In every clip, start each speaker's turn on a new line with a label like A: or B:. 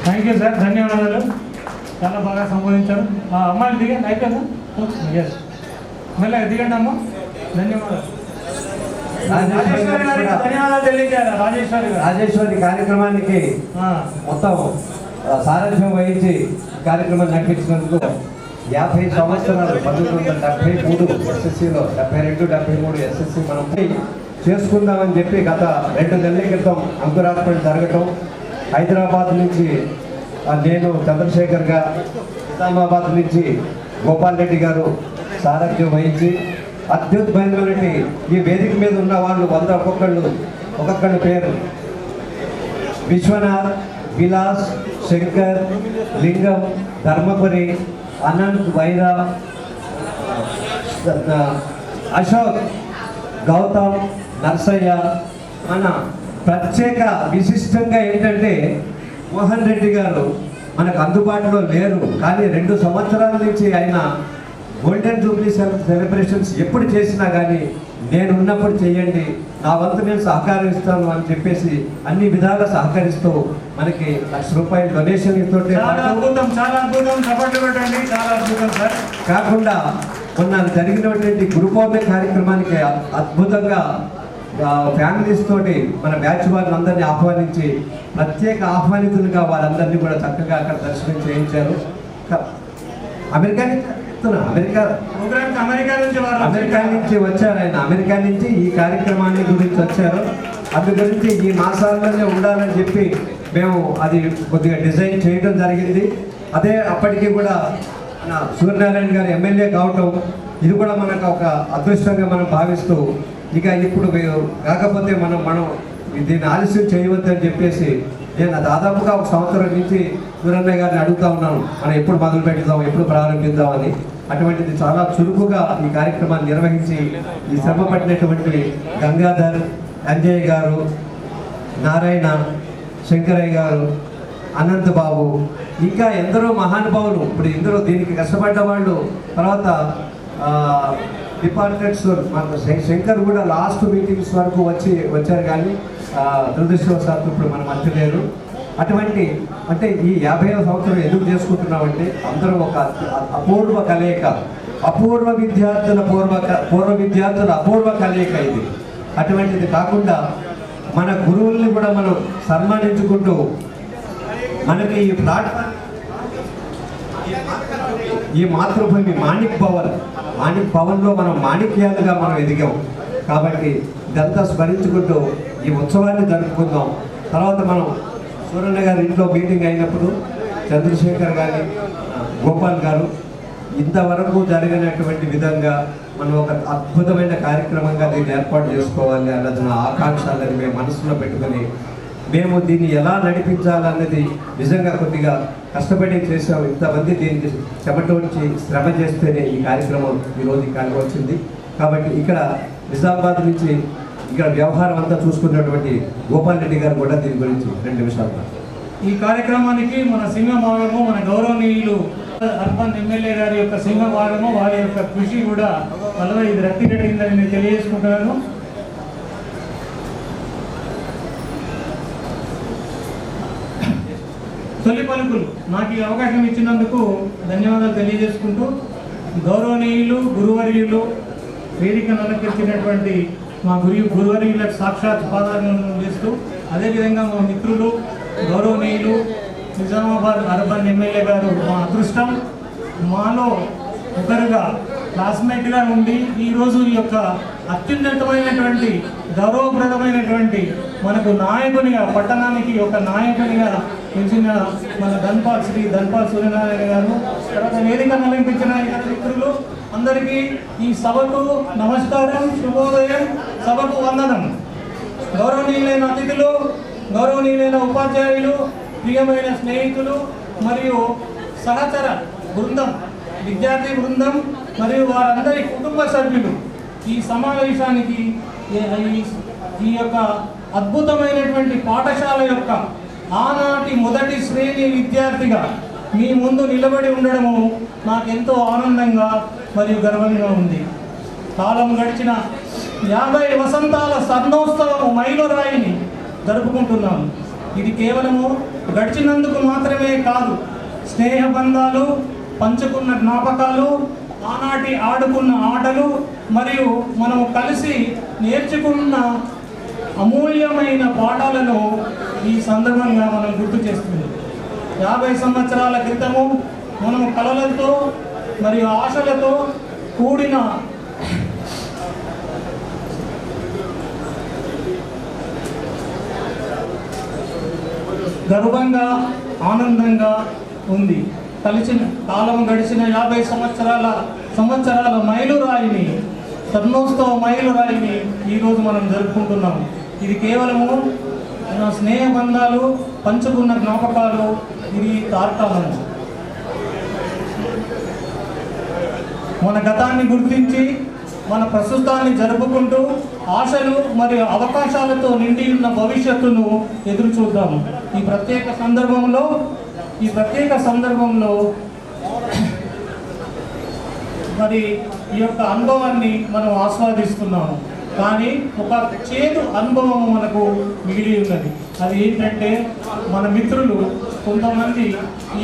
A: Thank you sir, ధన్యవాదాలు. చాలా బాగా సంబోధించారు. అమ్మాయిలు దిగండి, అయిపోయిందా? ఎస్, మళ్ళీ దిగండి అమ్మ. ధన్యవాదాలు. ధన్యవాదాలు తెలియజేయాలి
B: రాజేశ్వరి కార్యక్రమానికి మొత్తం సారథ్యం వహించి కార్యక్రమాన్ని నడిపించినందుకు 50 సంవత్సరాలు 1973 ఎస్ఎస్సిలో 72, 73 ఎస్ఎస్సి మనం చేసుకుందామని చెప్పి గత 2 నెలల క్రితం అంకురార్పణ జరగటం, హైదరాబాద్ నుంచి నేను చంద్రశేఖర్గా, నిజామాబాద్ నుంచి గోపాల్ రెడ్డి గారు సారథ్యం వహించి అత్యుద్భుతమైనటువంటి ఈ వేదిక మీద ఉన్న వాళ్ళు 100 ఒక్కొక్కళ్ళ పేరు: విశ్వనాథ్, విలాస్, శంకర్, లింగం, ధర్మపురి, అనంత్, వైరా, అశోక్, గౌతమ్, నర్సయ్య. మన ప్రత్యేక విశిష్టంగా ఏంటంటే మోహన్ రెడ్డి గారు మనకు అందుబాటులో లేరు, కానీ 2 సంవత్సరాల నుంచి ఆయన గోల్డెన్ జూబ్లీ సెలబ్రేషన్స్ ఎప్పుడు చేసినా కానీ నేను ఉన్నప్పుడు చేయండి, నా వంతు నేను సహకరిస్తాను అని చెప్పేసి అన్ని విధాలుగా సహకరిస్తూ మనకి ₹1,00,000 డొనేషన్ ఇస్తుంటే కాకుండా మొన్న జరిగినటువంటి గురు పౌర్ణమి కార్యక్రమానికి అద్భుతంగా ఫ్యామిలీస్ తోటి మన బ్యాచ్ వాళ్ళందరినీ ఆహ్వానించి ప్రత్యేక ఆహ్వానితులుగా వాళ్ళందరినీ కూడా చక్కగా అక్కడ దర్శనం చేయించారు. అమెరికా నుంచి వచ్చారు ఆయన. అమెరికా నుంచి ఈ కార్యక్రమాన్ని గురించి వచ్చారు. అందు గురించి ఈ మాసాల్లోనే ఉండాలని చెప్పి మేము అది కొద్దిగా డిజైన్ చేయడం జరిగింది. అదే అప్పటికి కూడా సూర్యనారాయణ గారు ఎమ్మెల్యే కావటం ఇది కూడా మనకు ఒక అదృష్టంగా మనం భావిస్తూ, ఇక ఇప్పుడు కాకపోతే మనం దీన్ని ఆలస్యం చేయవద్దని చెప్పేసి నేను దాదాపుగా 1 సంవత్సరం నుంచి సూర్యన్న గారిని అడుగుతా ఉన్నాను, మనం ఎప్పుడు మొదలు పెడదాం, ఎప్పుడు ప్రారంభిద్దామని. అటువంటిది చాలా చురుకుగా ఈ కార్యక్రమాన్ని నిర్వహించి ఈ శ్రమ పట్టినటువంటి గంగాధర్, అంజయ్ గారు, నారాయణ, శంకరయ్య గారు, అనంత్ బాబు, ఇంకా ఎందరో మహానుభావులు ఇప్పుడు ఇందరూ దీనికి కష్టపడ్డ వాళ్ళు. తర్వాత డిపార్ట్మెంట్స్ మాకు శంకర్ కూడా లాస్ట్ మీటింగ్స్ వరకు వచ్చారు, కానీ దురదృష్టవశాత్తు ఇప్పుడు మన మధ్య లేరు. అటువంటి అంటే ఈ 50వ సంవత్సరం ఎందుకు చేసుకుంటున్నామంటే అందరూ ఒక అపూర్వ కలయిక, పూర్వ విద్యార్థుల అపూర్వ కలయిక ఇది. అటువంటిది కాకుండా మన గురువుల్ని కూడా మనం సన్మానించుకుంటూ మనకి ఈ ప్లాట్ఫామ్ ఈ మాతృభూమి మాణిక్ భవన్లో మనం మాణిక్యాలుగా మనం ఎదిగాం. కాబట్టి ఇదంతా స్మరించుకుంటూ ఈ ఉత్సవాన్ని జరుపుకుందాం. తర్వాత మనం సూరన్న గారి ఇంట్లో మీటింగ్ అయినప్పుడు చంద్రశేఖర్ గారి, గోపాల్ గారు ఇంతవరకు జరిగినటువంటి విధంగా మనం ఒక అద్భుతమైన కార్యక్రమంగా దీన్ని ఏర్పాటు చేసుకోవాలి అన్నది నా ఆకాంక్ష. అన్నది మేము మనసులో పెట్టుకొని మేము దీన్ని ఎలా నడిపించాలన్నది నిజంగా కొద్దిగా కష్టపడి చేసాము. ఇంతమంది దీనికి చెమటోడ్చి శ్రమ చేస్తేనే ఈ కార్యక్రమం ఈరోజు ఇక్కడికి వచ్చింది. కాబట్టి ఇక్కడ నిజామాబాద్ నుంచి ఇక్కడ వ్యవహారం అంతా చూసుకున్నటువంటి గోపాల్ రెడ్డి గారు కూడా దీని గురించి 2 నిమిషాలు.
A: ఈ కార్యక్రమానికి మన సింహభాగము, మన గౌరవనీయులు అర్బన్ ఎమ్మెల్యే గారి యొక్క సింహభాగము, వారి యొక్క కృషి కూడా వల్ల ఇది రక్తి కట్టిందని నేను తెలియజేసుకుంటున్నాను. తొలి పలుకులు నాకు ఈ అవకాశం ఇచ్చినందుకు ధన్యవాదాలు తెలియజేసుకుంటూ, గౌరవనీయులు గురువర్యులు వేదికను అలంకరించినటువంటి మా గురువర్యులకు సాక్షాత్ పాదాలను చేస్తూ, అదేవిధంగా మా మిత్రులు గౌరవనీయులు నిజామాబాద్ అర్బన్ ఎమ్మెల్యే గారు మా అదృష్టం. మాలో ఒకరుగా క్లాస్మేట్గా ఉండి ఈరోజు ఈ యొక్క అత్యున్నతమైనటువంటి గౌరవప్రదమైనటువంటి మనకు నాయకునిగా, పట్టణానికి ఒక నాయకునిగా తెలిసిన మన శ్రీ ధన్పాల్ సూర్యనారాయణ గారు, తర్వాత వేదికను అలంకరించిన ఇతర మిత్రులు అందరికీ ఈ సభకు నమస్కారం, శుభోదయం, సభకు వందనం. గౌరవనీయులైన అతిథులు, గౌరవనీయులైన ఉపాధ్యాయులు, ప్రియమైన స్నేహితులు మరియు సహచర బృందం, విద్యార్థి బృందం మరియు వారందరి కుటుంబ సభ్యులు ఈ సమావేశానికి ఈ యొక్క అద్భుతమైనటువంటి పాఠశాల యొక్క ఆనాటి మొదటి శ్రేణి విద్యార్థిగా మీ ముందు నిలబడి ఉండడము నాకెంతో ఆనందంగా మరియు గర్వంగా ఉంది. కాలం గడిచిన 50 వసంతాల స్వర్ణోత్సవము మైలురాయిని జరుపుకుంటున్నాము. ఇది కేవలము గడిచినందుకు మాత్రమే కాదు, స్నేహ బంధాలు, పంచుకున్న జ్ఞాపకాలు, ఆనాటి ఆడుకున్న ఆటలు మరియు మనము కలిసి నేర్చుకున్న అమూల్యమైన పాఠాలను ఈ సందర్భంగా మనం గుర్తు చేస్తుంది. 50 సంవత్సరాల క్రితము మనము కలలతో మరియు ఆశలతో కూడిన గర్వంగా ఆనందంగా ఉంది. కాలం గడిచిన 50 సంవత్సరాల మైలురాయిని, స్వర్ణోత్సవ మైలురాయిని ఈరోజు మనం జరుపుకుంటున్నాం. ఇది కేవలము స్నేహ బంధాలు, పంచుకున్న జ్ఞాపకాలు, ఇది తార్కాణము. మన గతాన్ని గుర్తించి మన ప్రస్తుతాన్ని జరుపుకుంటూ ఆశలు మరియు అవకాశాలతో నిండి ఉన్న భవిష్యత్తును ఎదురు చూద్దాము. ఈ ప్రత్యేక సందర్భంలో మరి ఈ యొక్క అనుభవాన్ని మనం ఆస్వాదిస్తున్నాము. కానీ ఒక చేదు అనుభవం మనకు మిగిలి ఉన్నది. అది ఏంటంటే మన మిత్రులు కొంతమంది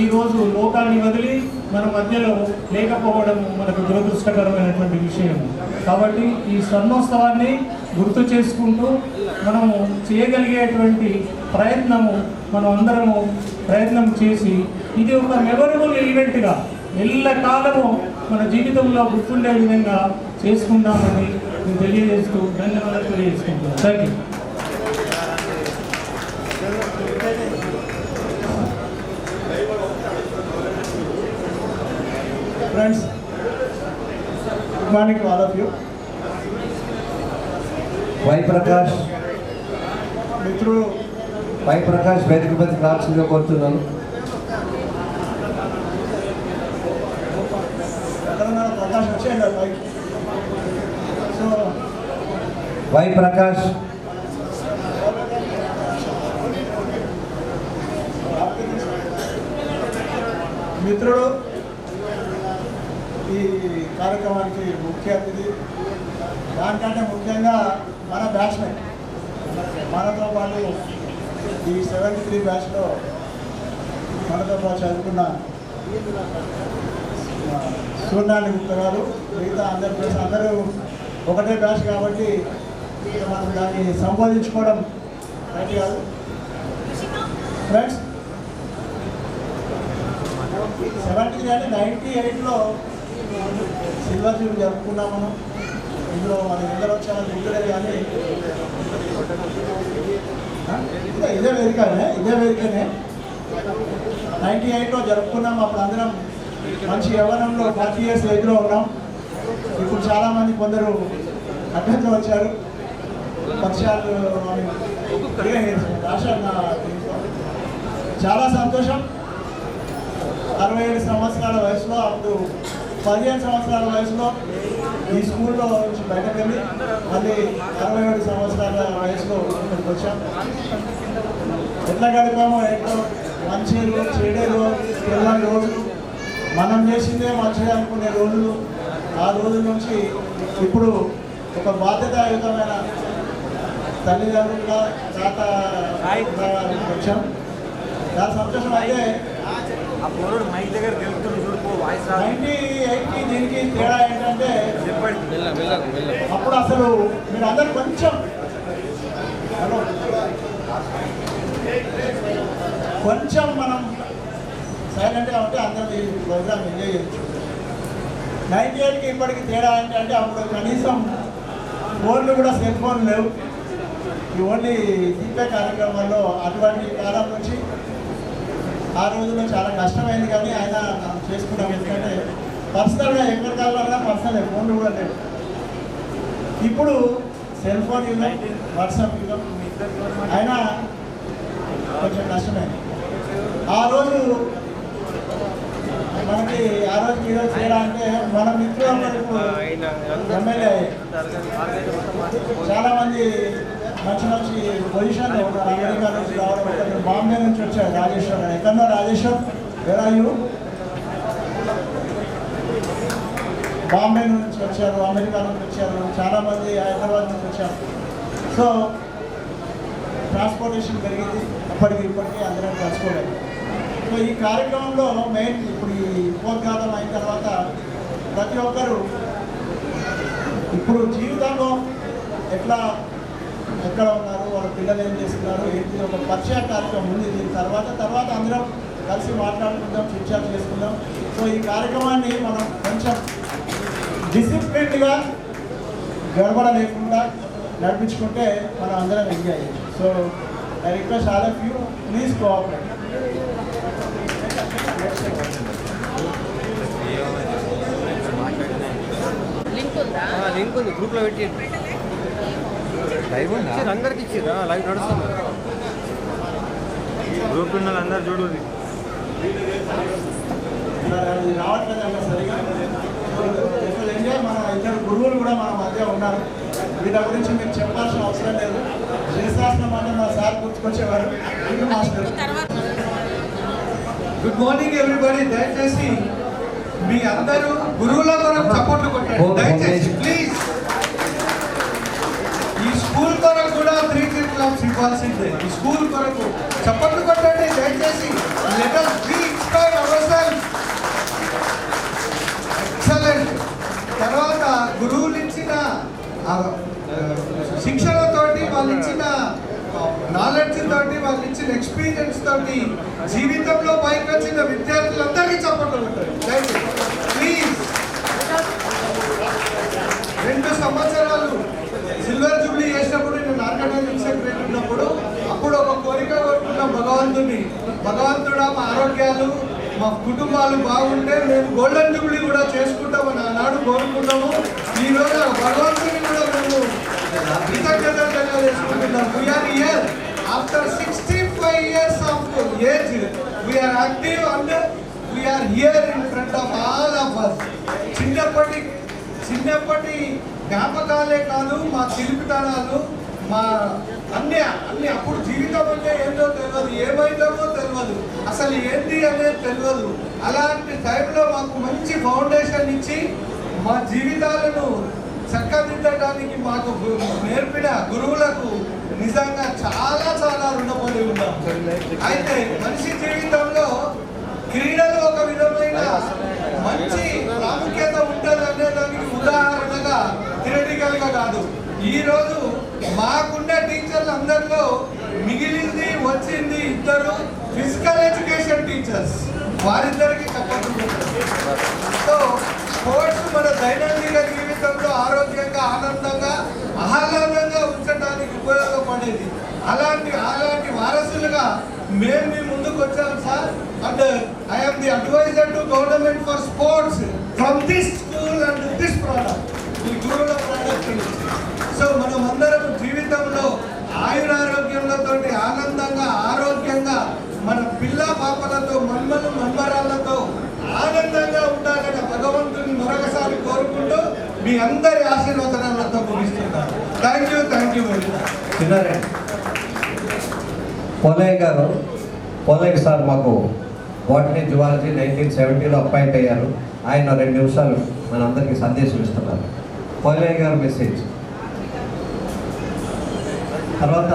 A: ఈరోజు లోకాన్ని వదిలి మన మధ్యలో లేకపోవడం మనకు దురదృష్టకరమైనటువంటి విషయం. కాబట్టి ఈ స్వర్ణోత్సవాన్ని గుర్తు చేసుకుంటూ మనము చేయగలిగేటువంటి మనం అందరము ప్రయత్నం చేసి ఇది ఒక మెమరబుల్ ఈవెంట్గా ఎల్లకాలము మన జీవితంలో గుర్తుండే విధంగా చేసుకుందామని నేను తెలియజేస్తూ ధన్యవాదాలు తెలియజేసుకుంటున్నాను. Thank you.
C: Friends, good morning to all of you.
B: Y Prakash
C: మిత్రులు
B: వేదిక మీద రావాల్సిందిగా కోరుతున్నాను.
C: తెలంగాణ ప్రకాష్ వచ్చేయండి పైకి. సో
B: వై ప్రకాష్
C: మిత్రుడు ఈ కార్యక్రమానికి ముఖ్య అతిథి. దానికంటే ముఖ్యంగా మన బ్యాచ్మెన్, మనతో పాటు ఈ 73 బ్యాచ్లో మనతో పాటు చదువుకున్న సూర్యాని గుప్తా గారు, మిగతా అందరూ ఒకటే బ్యాచ్ కాబట్టి మనం దాన్ని సంబోధించుకోవడం రైట్ కాదు. ఫ్రెండ్స్, 73 అంటే 98లో సిల్వర్ జూబిలీ జరుపుకున్నాం మనం. ఇందులో మన ఎందరో వచ్చామో గుర్తులేదు కానీ ఇదే వేదికనే 98లో జరుపుకున్నాం. అప్పుడు అందరం మంచి యవ్వనంలో 40 years ఏజ్లో ఉన్నాం. ఇప్పుడు చాలామంది కొందరు అడ్డంగా వచ్చారు. పరిచయాలు చాలా సంతోషం. 67 సంవత్సరాల వయసులో, అప్పుడు 15 సంవత్సరాల వయసులో ఈ స్కూల్లో నుంచి బయటకు వెళ్ళి మళ్ళీ 67 సంవత్సరాల వయసులో ఇక్కడికి వచ్చాం. ఎట్లా గడిపామో ఏంటో, మంచి రోజు, చెడే రోజు, పిల్లల రోజులు, మనం చేసిందే మంచిగా అనుకునే రోజులు. ఆ రోజుల నుంచి ఇప్పుడు ఒక బాధ్యతాయుతమైన తల్లిదండ్రులుగా తాత వచ్చాం. చాలా సంతోషం. అయితే 98కి దీనికి తేడా ఏంటంటే, అప్పుడు అసలు మీరు అందరు కొంచెం మనం సైలెంట్గా ఉంటే అందరూ ఈ ప్రోగ్రామ్ ఎంజాయ్ చేయొచ్చు. 98కి ఇప్పటికి తేడా ఏంటంటే, అప్పుడు కనీసం ఫోన్లు కూడా సెల్ ఫోన్లు లేవు. ఈ ఓన్లీ దీపే కార్యక్రమాల్లో అటువంటి కాలం నుంచి ఆ రోజుల్లో చాలా కష్టమైంది. కానీ ఆయన మనం చేసుకున్నాం. ఎందుకంటే పర్సనల్గా ఎక్కడికి వెళ్ళాలన్నా పర్సనల్ ఫోన్లు కూడా లేవు. ఇప్పుడు సెల్ ఫోన్ యుగం, వాట్సాప్ యుగం. అయినా కొంచెం కష్టమైంది. ఆ రోజు మనకి ఈరోజు తేడా అంటే, మన మిత్రులు ఎమ్మెల్యే చాలామంది మంచి పొజిషన్లో ఉన్నారు. అమెరికా నుంచి రావడం, బాంబే నుంచి వచ్చారు రాజేశ్వర్. ఎక్కడో రాజేశ్వర్, వేరాయు బాంబే నుంచి వచ్చారు, అమెరికా నుంచి వచ్చారు, చాలామంది హైదరాబాద్ నుంచి వచ్చారు. సో ట్రాన్స్పోర్టేషన్ పెరిగింది. ఇప్పటికీ అందరం కలుసుకోలేదు. సో ఈ కార్యక్రమంలో మెయిన్ ఇప్పుడు ఈ ఉపోద్ఘాతం అయిన తర్వాత ప్రతి ఒక్కరూ ఇప్పుడు జీవితంలో ఎక్కడ ఉన్నారు, వాళ్ళ పిల్లలు ఏం చేస్తున్నారు, ఏంటి ఒక పరిచయ కార్యక్రమం ఉంది. దీని తర్వాత అందరం కలిసి మాట్లాడుకుందాం, చర్చలు చేసుకుందాం. సో ఈ కార్యక్రమాన్ని మనం కొంచెం డిసిప్లిన్గా గడబడ లేకుండా నడిపించుకుంటే మనం అందరం ఎంజాయ్ చేయొచ్చు. So I request all of you, please cooperate.
D: Link ఉంది, గ్రూప్లో పెట్టి లైవ్ అందరికి ఇచ్చారు. లైవ్ నడుస్తుంది, గ్రూప్ ఉన్న అందరు చూడు.
C: రావట్లేదు అన్న సరిగా ఎంజాయ్. మన ఇద్దరు గురువులు కూడా మన మధ్య ఉన్నారు. వీళ్ళ గురించి మీకు చెప్పాల్సిన అవసరం లేదు. శిరశాసనం అంటే మా సార్ గుర్తుకొచ్చేవారు.
E: Good morning everybody. దయచేసి మీ అందరూ గురువుల కొరకు చప్పట్లు కొట్టండి దయచేసి ప్లీజ్. ఈ స్కూల్ కొరకు కూడా 3 క్లబ్స్ ఇవ్వాల్సిందే. ఈ స్కూల్ కొరకు చప్పట్లు కొట్టండి దయచేసి. Let us be inspired ourselves. Excellent. తర్వాత గురువులు ఇచ్చిన శిక్షణతోటి, వాళ్ళు ఇచ్చిన నాలెడ్జ్ తోటి, వాళ్ళు ఇచ్చిన ఎక్స్పీరియన్స్ తోటి జీవితంలో పైకి వచ్చిన విద్యార్థులందరికీ చప్పట్లు ఉంటాయి ప్లీజ్. 2 సంవత్సరాలు సిల్వర్ జూబ్లీ చేసినప్పుడు నేను ఆర్గనైజింగ్ సెక్రటరీ ఉన్నప్పుడు అప్పుడు ఒక కోరిక కోరుకున్న భగవంతుడా మా ఆరోగ్యాలు, మా కుటుంబాలు బాగుంటే మేము గోల్డెన్ జూబ్లీ కూడా చేసుకుంటామని ఆనాడు కోరుకున్నాము. ఈరోజు భగవంతుని కూడా మేము కృతజ్ఞతలు తెలియజేసుకుంటున్నాం. We're here after 65 years of age. We're active and we're here in front of all of us. చిన్నప్పటి జ్ఞాపకాలే కాదు, మా చిలిపితనాలు, మా అన్ని అప్పుడు జీవితం అంటే ఏంటో తెలియదు, ఏమైందో తెలియదు, అసలు ఏంటి అనేది తెలియదు. అలాంటి టైంలో మాకు మంచి ఫౌండేషన్ ఇచ్చి మా జీవితాలను చక్కదిద్దడానికి మాకు నేర్పిన గురువులకు నిజంగా చాలా చాలా రుణపడి ఉన్నాం. అయితే మనిషి జీవితంలో క్రీడలు ఒక విధమైన మంచి ప్రాముఖ్యత ఉంటుంది అనే దానికి ఉదాహరణగా థియరిటికల్గా కాదు. ఈరోజు మాకున్న టీచర్లు అందరిలో మిగిలింది వచ్చింది 2 ఫిజికల్ ఎడ్యుకేషన్ టీచర్స్. వారిద్దరికి చెప్పకుండా సో స్పోర్ట్స్ మన దైనందిన జీవితంలో ఆరోగ్యంగా, ఆనందంగా, ఆహ్లాదంగా ఉంచడానికి ఉపయోగపడేది. అలాంటి వారసులుగా మేము మీ ముందుకు వచ్చాము sir. And I'm the adviser to government for sports from this school and this product, ఈ గురువుల ప్రోడక్ట్. సో మనం అందరం జీవితంలో ఆయురారోగ్యాలతో ఆనందంగా, ఆరోగ్యంగా, మన పిల్ల పాపలతో, మన్మరాలతో ఆనందంగా ఉండాలని భగవంతుని మరొకసారి కోరుకుంటూ మీ అందరి ఆశీర్వచనాలతో ముగిస్తున్నాను. Thank you very much.
B: Chinnareddy Polayya sir మాకు బాటనీ జువాలజీ 1970లో అపాయింట్ అయ్యారు. ఆయన 2 నిమిషాలు మనందరికీ సందేశం ఇస్తున్నారు. పోలయ్య గారు మెసేజ్ తర్వాత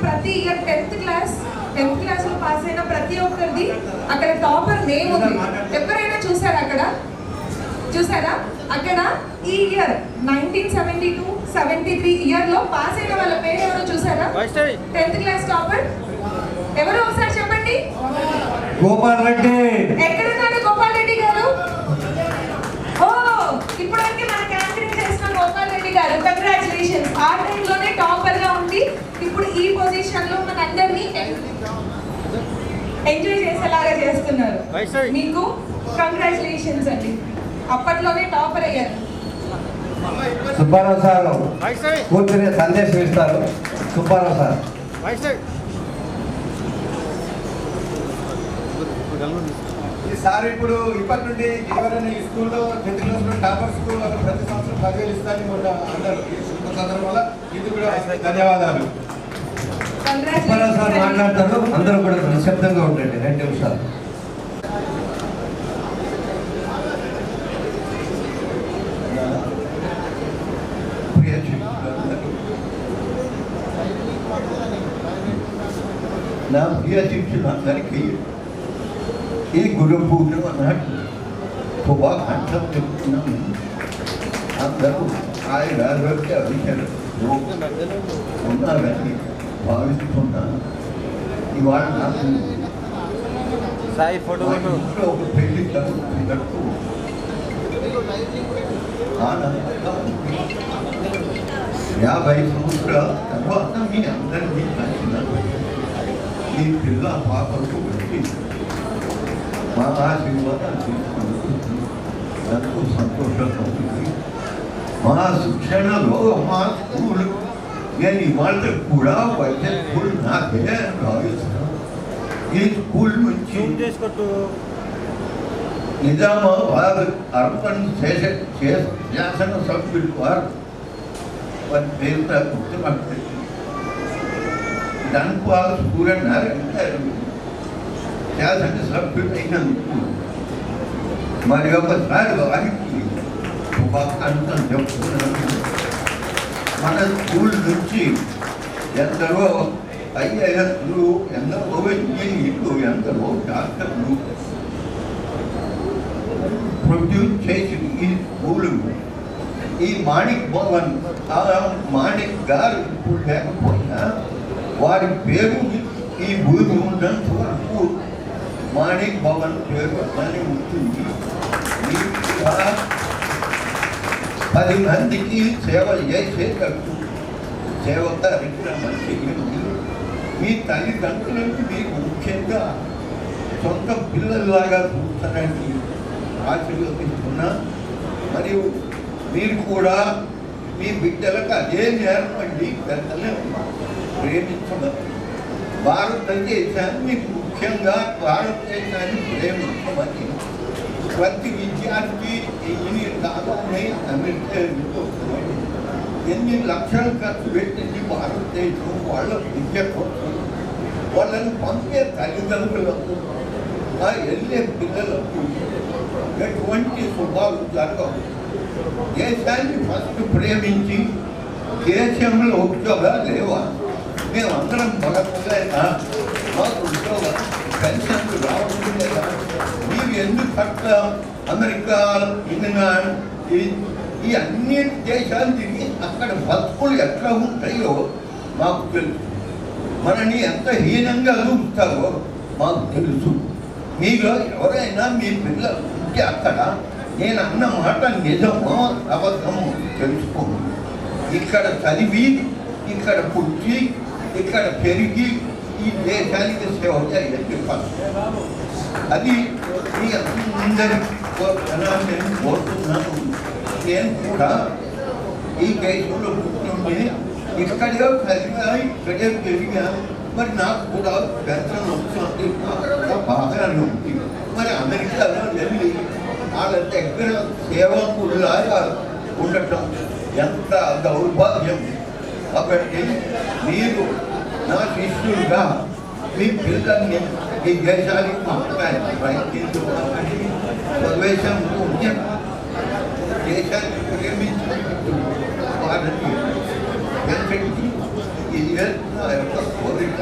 F: ప్రతి ఇయర్ 10th క్లాస్ లో పాస్ అయిన ప్రతి ఒక్కరిది అక్కడ టాపర్ నేమ్ ఉంది. ఎవరైనా చూసారా అక్కడ ఈ ఇయర్ 1972-73 ఇయర్ లో పాస్ అయిన వాళ్ళ పేరు ఎవరో చూసారా? 10th క్లాస్ టాపర్ ఎవరో ఒకసారి చెప్పండి.
B: గోపాల్ రెడ్డి.
F: ఎక్కడున్నాడు గోపాల్ రెడ్డి గారు? ఓ ఇప్పటివరకు మన క్యాంపెయిన్ చేసిన గోపాల్ రెడ్డి గారు, కంగ్రాచులేషన్స్. ఆ టైంలోనే టాపర్ గా ఉండి ఇప్పుడు ఈ పొజిషన్ లో మన అందరినీ ఎంజాయ్ చేసేలాగా చేస్తున్నారు. మీకు కంగ్రాచులేషన్స్ అండి. అప్పట్లోనే టాపర్ అయ్యారు.
B: సుబ్బారావు సార్ కూర్చుని సందేశం ఇస్తారు. సుబ్బారావు సార్.
E: సార్ ఇప్పుడు ఇప్పటి నుండి ఎవరైనా ఈ స్కూల్లో 10th క్లాస్లో టాపర్ స్కూల్ ప్రతి సంవత్సరం 10,000 ఇస్తారని అన్నారు. సందర్భంలో ఇది కూడా ధన్యవాదాలు.
B: సుబ్బారావు సార్ మాట్లాడతారు, అందరూ కూడా నిశ్శబ్దంగా ఉండండి 2 నిమిషాలు.
G: నా ప్రియ శిక్షులందరికీ ఈ గురు పూర్ణిమ నాటి శుభాకాంక్షలు చెప్తున్నాను. అందరూ ఆయన ఆరోగ్య అభిషేకంలో ఉన్నారని భావిస్తున్నాను. ఇవాళ నాకు
D: సాయి ఫోటో
G: మా ఇంట్లో ఒక పెళ్లి జరుగుతున్నట్టు ఆనందంగా ఉంది. 50 సంవత్సరాల తర్వాత మీ అందరినీ కలిసిన మీ పిల్ల పాపకు వచ్చి మా ఆశీర్వాదాలు తీసుకున్నందుకు ఎంతో సంతోషంగా ఉంది. మా శిక్షణలో మా స్కూల్ నేను ఇవాళ కూడా వైద్య స్కూల్ నాకే భావిస్తున్నాను. ఈ స్కూల్ నుంచి
D: చేసుకుంటూ
G: నిజామాబాద్ అర్బన్ శాసనసభ్యులు వారు వారి పేరు గుర్తుపట్టి ధన్పాల్ సూర్యనారాయణ గారు శాసనసభ్యుడైనందుకు మరి ఒకసారి వారికి శుభాకాంక్షలు చెప్తున్నాను. మన స్కూల్ నుంచి ఎందరో ఐఏఎస్లు, ఎందరో ఇంజనీర్లు, ఎందరో డాక్టర్లు ప్రొడ్యూస్ చేసి ఈ స్కూలు ఈ మాణిక్ భవన్ మాణిక్ గారు ఇప్పుడు లేకపోయినా వారి పేరు ఈ భూమి ఉన్నంత వరకు మాణిక్ భవన్ పేరు అని ఉంటుంది. మీరు కూడా 10 మందికి సేవ చేసేటట్టు సేవ కార్యక్రమం చేయండి. మీ తల్లిదండ్రులకు మీకు ముఖ్యంగా సొంత పిల్లల్లాగా చూస్తారని ఆశీర్వదిస్తున్నా. మరియు మీరు కూడా మీ బిడ్డలకు అదే నేర్పండి. పెద్దలను ప్రేమించడం, భారతదేశాన్ని ముఖ్యంగా భారతదేశాన్ని ప్రేమించమని ప్రతి విద్యార్థి ఇంజనీర్ కాగానే అమెరికా ఎన్ని లక్షలు ఖర్చు పెట్టింది భారతదేశం వాళ్ళ విద్య కోసం. వాళ్ళని పంపే తల్లిదండ్రులకు వెళ్ళే పిల్లలకు ఎటువంటి శుభాలు జరగవు. దేశాన్ని ఫస్ట్ ప్రేమించి దేశంలో ఉద్యోగాలు లేవా? మేమందరం బతకలేదా? మాకు ఉద్యోగ పెన్షన్లు రావడం లేదా? మీరు ఎందుకు అట్ట అమెరికా, ఇంగ్లాండ్ ఈ అన్ని దేశాలు తిరిగి అక్కడ బతుకులు ఎట్లా ఉంటాయో మాకు తెలుసు. మనని ఎంత హీనంగా చూస్తారో మాకు తెలుసు. మీలో ఎవరైనా మీ పిల్లలు ఉంటే అక్కడ నేను అన్న మాట నిజమో అబద్ధమో తెలుసుకోండి. ఇక్కడ చదివి, ఇక్కడ పుట్టి, ఇక్కడ పెరిగి ఈ దేశానికి సేవ చేయాలి. అది మీ అందరి నేను కోరుతున్నాను. నేను కూడా ఈ దేశంలో పుట్టింది, ఇక్కడే చదివా, ఇక్కడే పెరిగా. మరి నాకు కూడా పెన్షన్ వస్తుంది, బాగానే ఉంది. మరి అమెరికాలో వెళ్ళి వాళ్ళ దగ్గర సేవకుల్లాగా ఉండటం ఎంత దౌర్భాగ్యం. కాబట్టి మీరు నా శిష్యులుగా మీ పిల్లల్ని ఈ దేశానికి పంపడానికి ప్రయత్నించుకోవాలి. స్వదేశం పుణ్యం, దేశాన్ని ప్రేమించినట్టు వారిని ఎంతటి ఇది నా యొక్క కోరిక.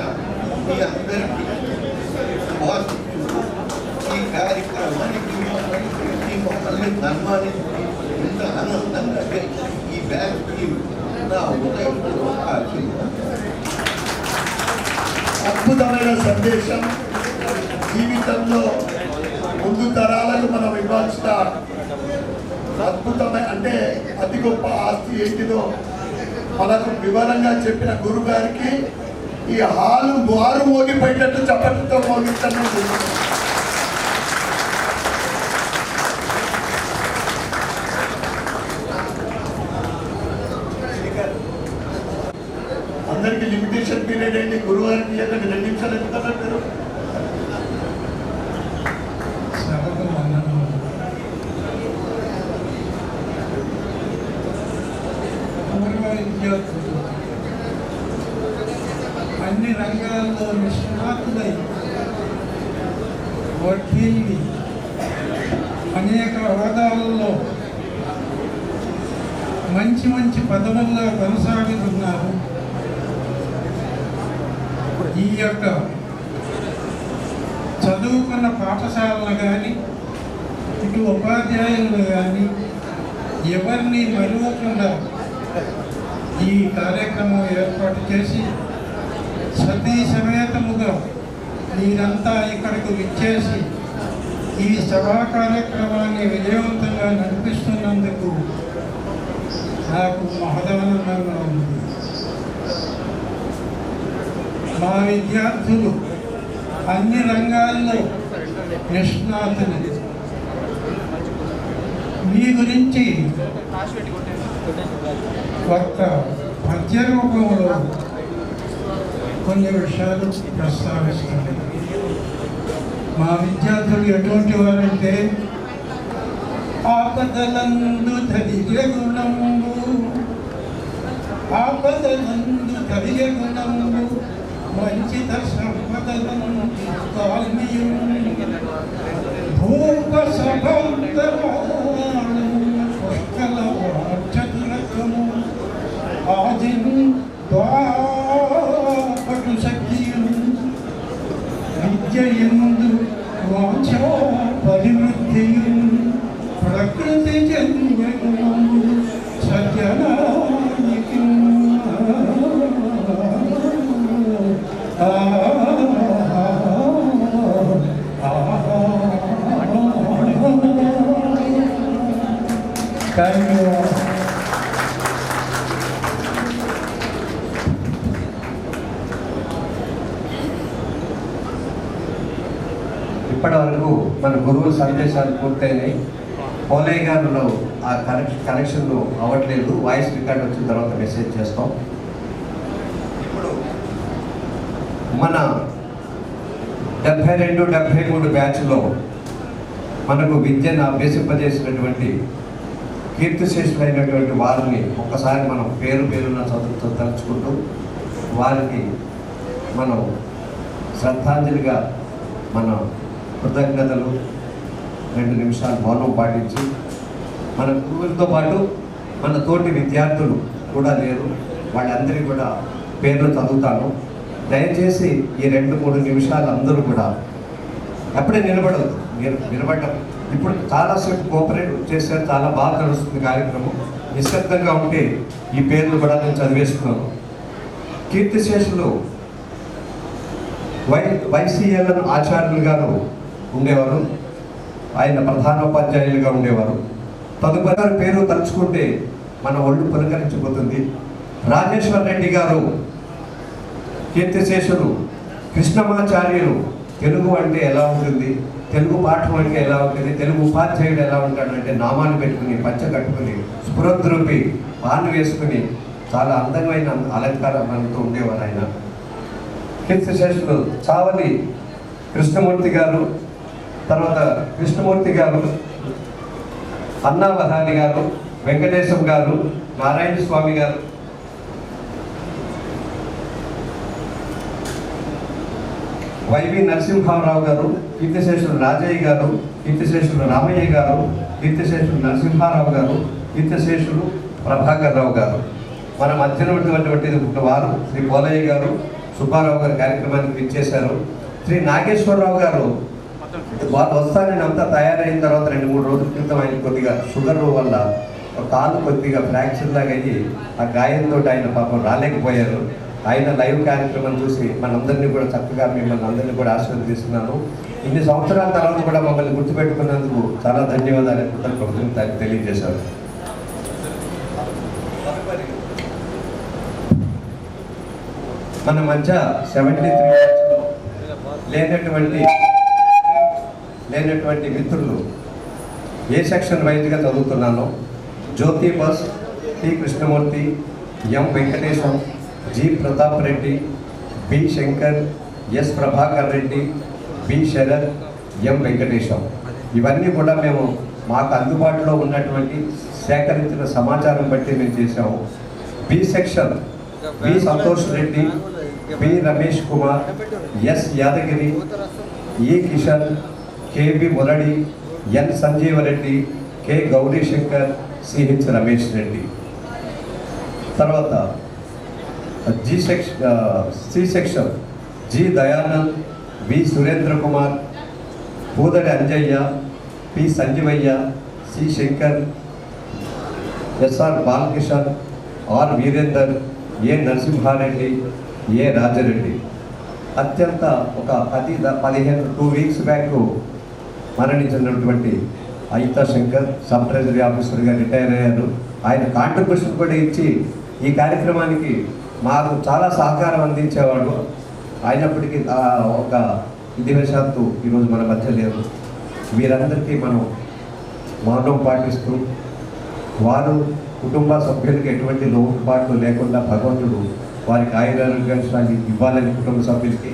G: మీ అందరికీ శుభాశిస్తులు. ఈ కార్యక్రమానికి మమ్మల్ని సన్మానించి ఇంత ఆనందంగా ఈ బ్యాచ్కి నా ఉదయపూర్వక ఆశీర్వాదం.
C: అద్భుతమైన సందేశం. జీవితంలో ముందు తరాలకు మనం ఇవ్వాల్సిన అద్భుతమైన అంటే అతి గొప్ప ఆస్తి ఏంటిదో మనకు వివరంగా చెప్పిన గురువు గారికి ఈ హాలు వారు మోగిపోయేటట్టు చప్పటితో మోగించడం. అందరికి లిమిటేషన్ పీరియడ్ ఏంటి? గురువు గారికి 2 నిమిషాలు ఎందుకంటారు?
E: పూర్వ విద్య అన్ని రంగాల్లో నిష్ణాతులై వర్ధిల్లి అనేక హోదాలలో మంచి మంచి పదవుల్లో కొనసాగుతున్నారు. ఈ యొక్క చదువుకున్న పాఠశాలలు కానీ ఇటు ఉపాధ్యాయులు కానీ ఎవరిని మరువకుండా ఈ కార్యక్రమం ఏర్పాటు చేసి సతీ సమేతముగా మీరంతా ఇక్కడికి విచ్చేసి ఈ సభా కార్యక్రమాన్ని విజయవంతంగా నడిపిస్తున్నందుకు నాకు మహదానందంగా ఉంది. మా విద్యార్థులు అన్ని రంగాల్లో నిష్ణాతులు. మీ గురించి ఒక్క పద్య రూపంలో కొన్ని విషయాలు ప్రస్తావిస్తాను. మా విద్యార్థులు ఎటువంటి వారంటే ఆపదలందు తదిగే గుణంబు, ఆపదలందు తదిగే గుణంబు, వంచిత సంపదలను కాల్మియు భూప సభంతరాళు పుష్కల చతురకము ఆదిన్ ద్వాపటు శక్తియు విద్యయందు వాంఛా పరివృద్ధియు ప్రకృతి జన్యగుణము సజ్జనానికి
B: ఇప్పటి వరకు మన గురువుల సందేశాలు పూర్తయినాయి. పోలయ్య గారిలో ఆ కనెక్షన్ అవ్వట్లేదు. వాయిస్ రికార్డ్ వచ్చిన తర్వాత మెసేజ్ చేస్తాం. ఇప్పుడు మన 72-73 బ్యాచ్లో మనకు విద్యను అభ్యసింపజేసినటువంటి కీర్తిశేషులైనటువంటి వారిని ఒక్కసారి మనం పేరున చదువుతూ తలుచుకుంటూ వారికి మనం శ్రద్ధాంజలిగా మన కృతజ్ఞతలు 2 నిమిషాలు మౌనం పాటించి మన గురువులతో పాటు మన తోటి విద్యార్థులు కూడా లేరు, వాళ్ళందరికీ కూడా పేర్లు చదువుతాను. దయచేసి ఈ 2-3 నిమిషాలు అందరూ కూడా అప్పుడే నిలబడదు. నిలబడ్డం ఇప్పుడు చాలాసేపు కోఆపరేట్ చేశారు, చాలా బాగా తెలుస్తుంది కార్యక్రమం. నిశ్శబ్దంగా ఉంటే ఈ పేర్లు కూడా నేను చదివేస్తున్నాను. కీర్తిశేషులు వైసీఎల్ఎన్ ఆచార్యులు గారు ఉండేవారు. ఆయన ప్రధానోపాధ్యాయులుగా ఉండేవారు. తదుపరి పేరు తలుచుకుంటే మన ఒళ్ళు పులకరించిపోతుంది. రాజేశ్వర్ రెడ్డి గారు కీర్తిశేషులు. కృష్ణమాచార్యులు తెలుగు అంటే ఎలా ఉంటుంది, తెలుగు పాఠం అంటే ఎలా ఉంటుంది, తెలుగు ఉపాధ్యాయుడు ఎలా ఉంటాడంటే నామాలు పెట్టుకుని పంచ కట్టుకుని స్ఫురద్రూపి పాను వేసుకుని చాలా అందమైన అలంకారంతో ఉండేవారు ఆయన. కీర్తిశేషులు చావలి కృష్ణమూర్తి గారు, తర్వాత కృష్ణమూర్తి గారు, అన్నావధాని గారు, వెంకటేశం గారు, నారాయణ స్వామి గారు, వైవి నరసింహారావు గారు, కీర్తిశేషులు రాజయ్య గారు, కీర్తిశేషులు రామయ్య గారు, కీర్తిశేషులు నరసింహారావు గారు, కీర్తిశేషులు ప్రభాకర్ రావు గారు. మన మధ్యన ఉన్నటువంటి వారు శ్రీ పోలయ్య గారు, సుబ్బారావు గారు కార్యక్రమానికి ఇచ్చేశారు. శ్రీ నాగేశ్వరరావు గారు వాళ్ళు వస్తానని అంతా తయారైన తర్వాత 2-3 రోజుల క్రితం ఆయన కొద్దిగా షుగర్ వల్ల కాలు కొద్దిగా ఫ్రాక్చర్ లాగా అయ్యి ఆ గాయంతో ఆయన పాపం రాలేకపోయారు. ఆయన లైవ్ కార్యక్రమం చూసి మనందరినీ కూడా చక్కగా మిమ్మల్ని అందరినీ కూడా ఆశీర్వదిస్తున్నాను. ఇన్ని సంవత్సరాల తర్వాత కూడా మమ్మల్ని గుర్తుపెట్టుకున్నందుకు చాలా ధన్యవాదాలు కృతజ్ఞతలు తెలియజేశారు. మన మధ్య 73 లేనటువంటి మిత్రులు ఏ సెక్షన్ వైజ్గా చదువుతున్నానో జ్యోతి బస్, T Krishnamurthy, M Venkatesham, G Pratap Reddy, B Shankar, S Prabhakar Reddy, B Sharath, M Venkatesham. ఇవన్నీ కూడా మేము మాకు అందుబాటులో ఉన్నటువంటి సేకరించిన సమాచారం బట్టి మేము చేసాము. B section B Santosh Reddy, P Ramesh Kumar, S Yadagiri, A Kishan, K B Murali, N Sanjeevareddy, K Gourishankar, C H Ramesh Reddy. తర్వాత C section G Dayanand, V Surendra Kumar, Pudadi Anjaiah, P Sanjeevaiah, C Shankar, S R Balakishan, R Veerender, A Narasimhareddy, A Rajareddy. అత్యంత ఒక 2 వీక్స్ బ్యాక్ మరణించినటువంటి అయితా శంకర్ సబ్ ట్రెజరీ ఆఫీసర్గా రిటైర్ అయ్యారు. ఆయన కాంట్రిబ్యూషన్ కూడా ఇచ్చి ఈ కార్యక్రమానికి మాకు చాలా సహకారం అందించేవాడు. అయినప్పటికీ ఒక విధివశాత్తు ఈరోజు మన మధ్య లేరు. వీరందరికీ మనం మౌనం పాటిస్తూ వారు కుటుంబ సభ్యులకి ఎటువంటి లోటుపాట్లు లేకుండా భగవంతుడు వారికి ఆయురారోగ్యాలు ఇవ్వాలని కుటుంబ సభ్యులకి.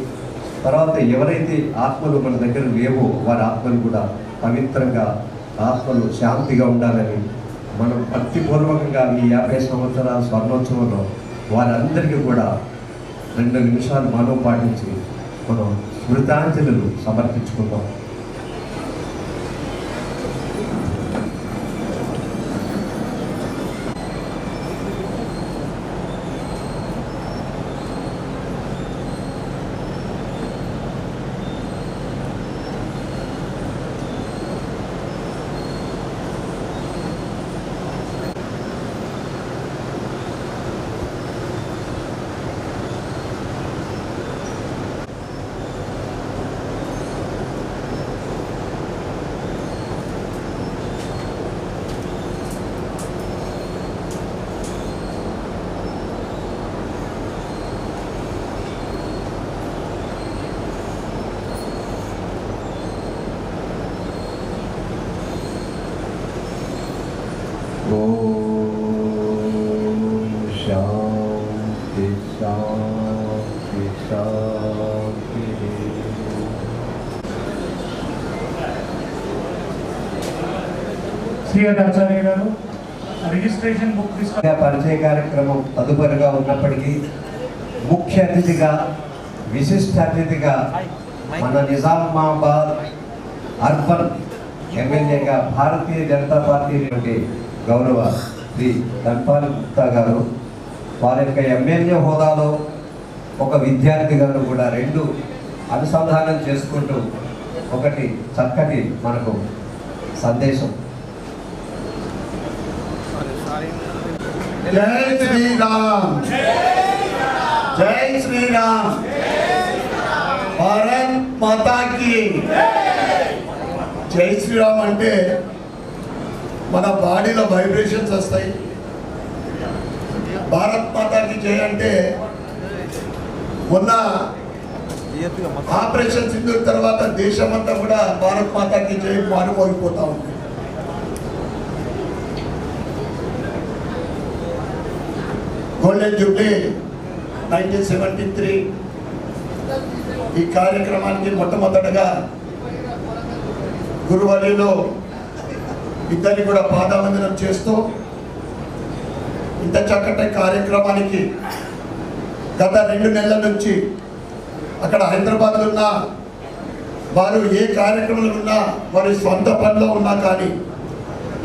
B: తర్వాత ఎవరైతే ఆత్మలు మన దగ్గర లేవో వారి ఆత్మలు కూడా పవిత్రంగా, ఆత్మలు శాంతిగా ఉండాలని మనం భక్తిపూర్వకంగా ఈ 50 సంవత్సరాల స్వర్ణోత్సవంలో వారందరికీ కూడా 2 నిమిషాలు మౌనం పాటించి మనం స్మృతాంజలులు సమర్పించుకుందాం. శాంతి శాంతి శాంతి.
A: శ్రీహరి ఆచార్య గారు రిజిస్ట్రేషన్ బుక్
B: పరిచయ కార్యక్రమం తదుపరిగా ఉన్నప్పటికీ ముఖ్య అతిథిగా, విశిష్ట అతిథిగా మన నిజామాబాద్ అర్బన్ ఎమ్మెల్యేగా భారతీయ జనతా పార్టీ గౌరవ శ్రీ ధన్పాల్ గుప్తా గారు వారి యొక్క ఎమ్మెల్యే హోదాలో ఒక విద్యార్థిగాను కూడా 2 అనుసంధానం చేసుకుంటూ ఒకటి చక్కటి మనకు సందేశం.
E: జై శ్రీరామ్, జై శ్రీరామ్, భారత్ మాతాకి జై శ్రీరామ్. అంటే మన బాడీలో వైబ్రేషన్స్ వస్తాయి. భారత్ మాతాకి జై అంటే మొన్న ఆపరేషన్ సింధూర్ తర్వాత దేశమంతా కూడా భారత్ మాతాకి జై మారిపోయిపోతా ఉంది. గోల్డెన్ జూబ్లీ 1973 ఈ కార్యక్రమానికి మొట్టమొదటగా గురువర్యులో ఇద్దరిని కూడా పాదావందనం చేస్తూ ఇంత చక్కటి కార్యక్రమానికి గత 2 నెలల నుంచి అక్కడ హైదరాబాద్లో ఉన్న వారు ఏ కార్యక్రమంలో ఉన్నా వారి స్వంత పనిలో ఉన్నా కానీ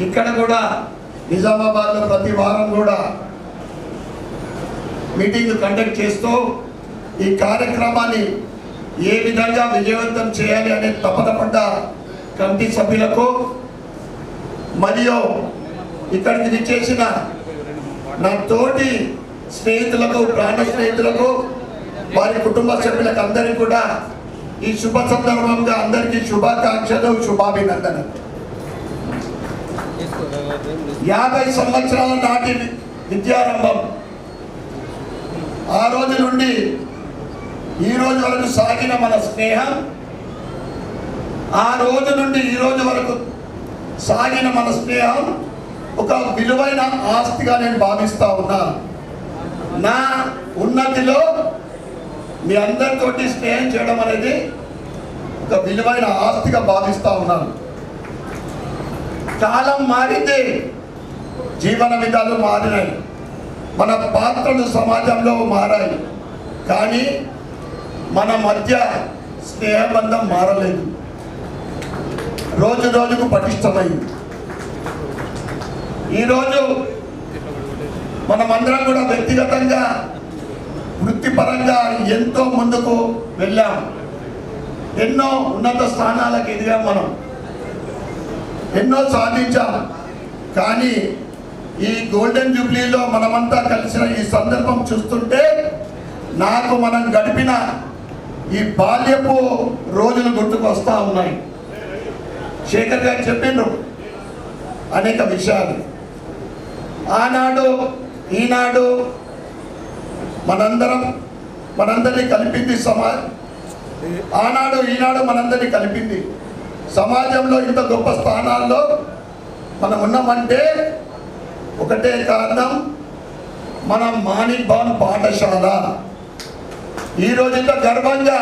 E: ఇక్కడ కూడా నిజామాబాద్లో ప్రతి వారం కూడా మీటింగ్ కండక్ట్ చేస్తూ ఈ కార్యక్రమాన్ని ఏ విధంగా విజయవంతం చేయాలి అనే తపన పడ్డ కమిటీ సభ్యులకు మరియు ఇక్కడికి విచ్చేసిన నా తోటి స్నేహితులకు, ప్రాణ స్నేహితులకు, వారి కుటుంబ సభ్యులకు అందరికీ కూడా ఈ శుభ సందర్భంగా అందరికీ శుభాకాంక్షలు, శుభాభినందనలు. 50 సంవత్సరాల నాటి విద్యారంభం ఆ రోజు నుండి ఈ రోజు వరకు సాగిన మన స్నేహం, ఆ రోజు నుండి ఈ రోజు వరకు సాగిన మన స్నేహం ఒక విలువైన ఆస్తిగా నేను భావిస్తా ఉన్నా. నా ఉన్నతిలో మీ అందరితోటి స్నేహం చేయడం అనేది ఒక విలువైన ఆస్తిగా భావిస్తా ఉన్నాను. కాలం మారింది, జీవన విధాలు మారినాయి, మన పాత్రలు సమాజంలో మారాయి.
C: కానీ మన మధ్య స్నేహబంధం మారలేదు, రోజు రోజుకు పటిష్టమైంది. ఈరోజు మనమందరం కూడా వ్యక్తిగతంగా వృత్తిపరంగా ఎంతో ముందుకు వెళ్ళాం, ఎన్నో ఉన్నత స్థానాలకు ఎదిగాం, మనం ఎన్నో సాధించాం. కానీ ఈ గోల్డెన్ జూబ్లీలో మనమంతా కలిసిన ఈ సందర్భం చూస్తుంటే నాకు మనం గడిపిన ఈ బాల్యపు రోజులు గుర్తుకు వస్తూ ఉన్నాయి. శేఖర్ గారు చెప్పిండ్రు అనేక విషయాలు. ఆనాడు ఈనాడు మనందరినీ కలిపింది ఆనాడు ఈనాడు మనందరినీ కలిపింది. సమాజంలో ఇంత గొప్ప స్థానాల్లో మనం ఉన్నామంటే ఒకటే కారణం, మన మాణిక్ భవన్ పాఠశాల ఈరోజు ఇంత గర్వంగా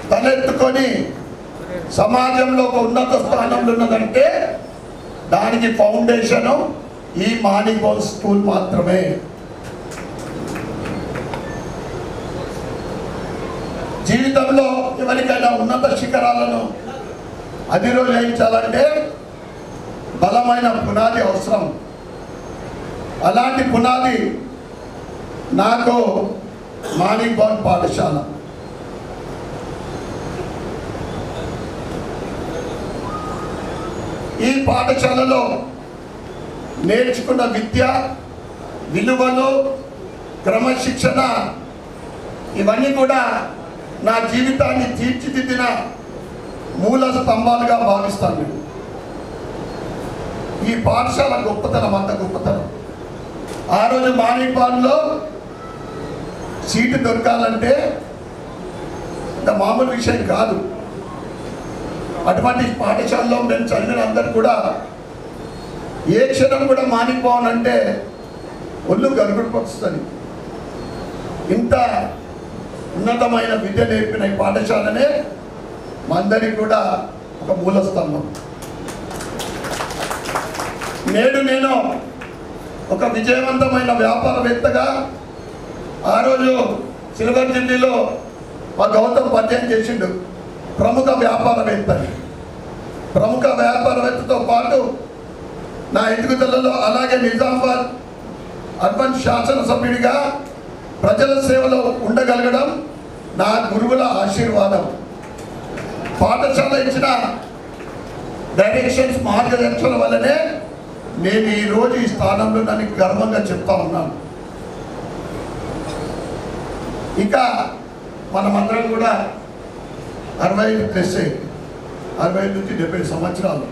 C: తలెత్తుకొని సమాజంలో ఒక ఉన్నత స్థానంలో ఉన్నదంటే దానికి ఫౌండేషను ఈ మాణిక్ భవన్ స్కూల్ మాత్రమే. జీవితంలో ఎవరికైనా ఉన్నత శిఖరాలను అధిరోహించాలంటే బలమైన పునాది అవసరం. అలాంటి పునాది నాకు మాణిక్ భవన్ పాఠశాల. ఈ పాఠశాలలో నేర్చుకున్న విద్య, విలువలు, క్రమశిక్షణ ఇవన్నీ కూడా నా జీవితాన్ని తీర్చిదిద్దిన మూల స్తంభాలుగా భావిస్తాను. ఈ పాఠశాల గొప్పతనం అంత గొప్పతనం. ఆ రోజు మాణిక్ భవన్లో సీటు దొరకాలంటే ఇంత మామూలు విషయం కాదు. అటువంటి పాఠశాలలో మేము చదివిన అందరు కూడా ఏ క్షణం కూడా మాణిక్ భవన్ అంటే ఒళ్ళు గరుగుపరుస్తుంది. ఇంత ఉన్నతమైన విద్య నేర్పిన ఈ పాఠశాలనే మా అందరికి కూడా ఒక మూల స్తంభం. నేడు నేను ఒక విజయవంతమైన వ్యాపారవేత్తగా ఆ రోజు సిల్వర్ ఢిల్లీలో మా గౌతమ్ పరిచయం చేసిండు. ప్రముఖ వ్యాపారవేత్తతో పాటు నా ఎదుగుదలలో అలాగే నిజామాబాద్ అర్బన్ శాసనసభ్యుడిగా ప్రజల సేవలో ఉండగలగడం నా గురువుల ఆశీర్వాదం. పాఠశాల ఇచ్చిన డైరెక్షన్స్, మార్గదర్శనం వల్లనే నేను ఈరోజు ఈ స్థానంలో నన్ను గర్వంగా చెప్తా ఉన్నాను. ఇక మనమందరం కూడా 65 నుంచి 70 సంవత్సరాలు.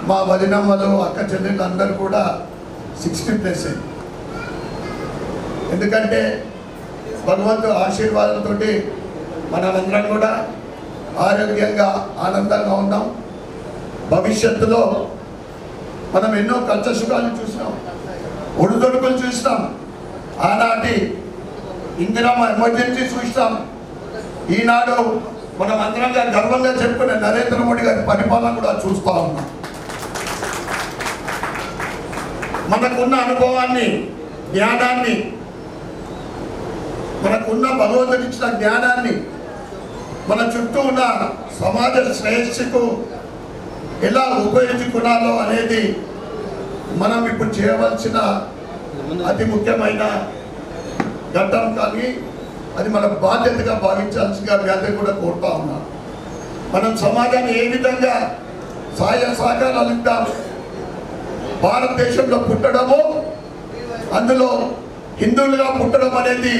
C: మా వదినమ్మలు, అక్క చెల్లెళ్ళు అందరూ కూడా 60+. ఎందుకంటే భగవంతుడి ఆశీర్వాదంతో మనమందరం కూడా ఆరోగ్యంగా ఆనందంగా ఉన్నాం. భవిష్యత్తులో మనం ఎన్నో కష్ట సుఖాలు చూసినాం, ఒడిదొడుకులు చూసినాం. ఆనాటి ఇందిరమ్మ ఎమర్జెన్సీ చూసినాం. ఈనాడు మనం అందరంగా గర్వంగా చెప్పుకునే నరేంద్ర మోడీ గారి పరిపాలన కూడా చూస్తూ ఉన్నాం. మనకున్న అనుభవాన్ని, జ్ఞానాన్ని, మనకున్న భగవంతుడు ఇచ్చిన జ్ఞానాన్ని మన చుట్టూ ఉన్న సమాజ శ్రేయస్సుకు ఎలా ఉపయోగించుకున్నాలో అనేది మనం ఇప్పుడు చేయవలసిన అతి ముఖ్యమైన ఘట్టం. కానీ అది మన బాధ్యతగా భావించాల్సిందిగా మీ అందరూ కూడా కోరుతా ఉన్నాం. మనం సమాజాన్ని ఏ విధంగా సహాయ సహకారాలు ఇద్దాం. భారతదేశంలో పుట్టడము, అందులో హిందువులుగా పుట్టడం అనేది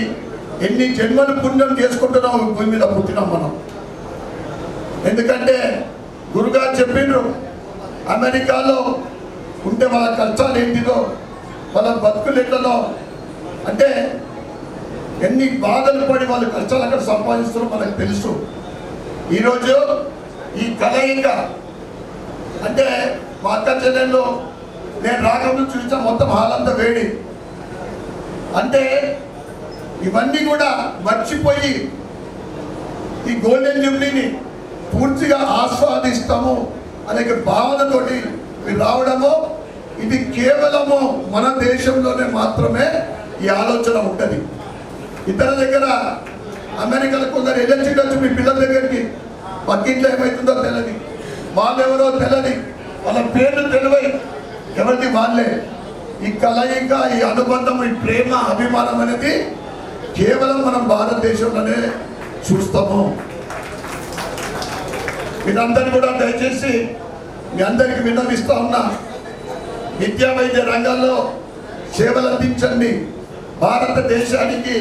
C: ఎన్ని జన్మలు పుణ్యం చేసుకుంటున్నాం భూమి మీద పుట్టినాం మనం. ఎందుకంటే గురుగారు చెప్పిండ్రు, అమెరికాలో ఉంటే వాళ్ళ కష్టాలు ఏంటిదో, వాళ్ళ బతుకులు ఎట్లలో, అంటే ఎన్ని బాధలు పడి వాళ్ళ కష్టాలు అక్కడ సంపాదిస్తారో మనకు తెలుసు. ఈరోజు ఈ కలయిక అంటే మా అక్క చెల్లెళ్ళు నేను రాకముందు చూసిన మొత్తం హాలంతా వేడి. అంటే ఇవన్నీ కూడా మర్చిపోయి ఈ గోల్డెన్ జూబ్లీని పూర్తిగా ఆస్వాదిస్తాము అనే భావనతోటి మీరు రావడము, ఇది కేవలము మన దేశంలోనే మాత్రమే ఈ ఆలోచన ఉంటుంది.
G: ఇతర దగ్గర అమెరికాలో కొందరు వెళ్ళొచ్చి మీ పిల్లల దగ్గరికి పక్కింట్లో ఏమవుతుందో తెలియదు, వాళ్ళు ఎవరో తెలియదు, వాళ్ళ పేర్లు తెలివై ఎవరిది వాళ్ళే. ఈ కలయిక, ఈ అనుబంధం, ఈ ప్రేమ, అభిమానం అనేది కేవలం మనం భారతదేశంలోనే చూస్తాము. మీరందరూ కూడా దయచేసి మీ అందరికీ విన్నవిస్తా ఉన్నా, విద్యా వైద్య రంగాల్లో సేవలు అందించండి. భారతదేశానికి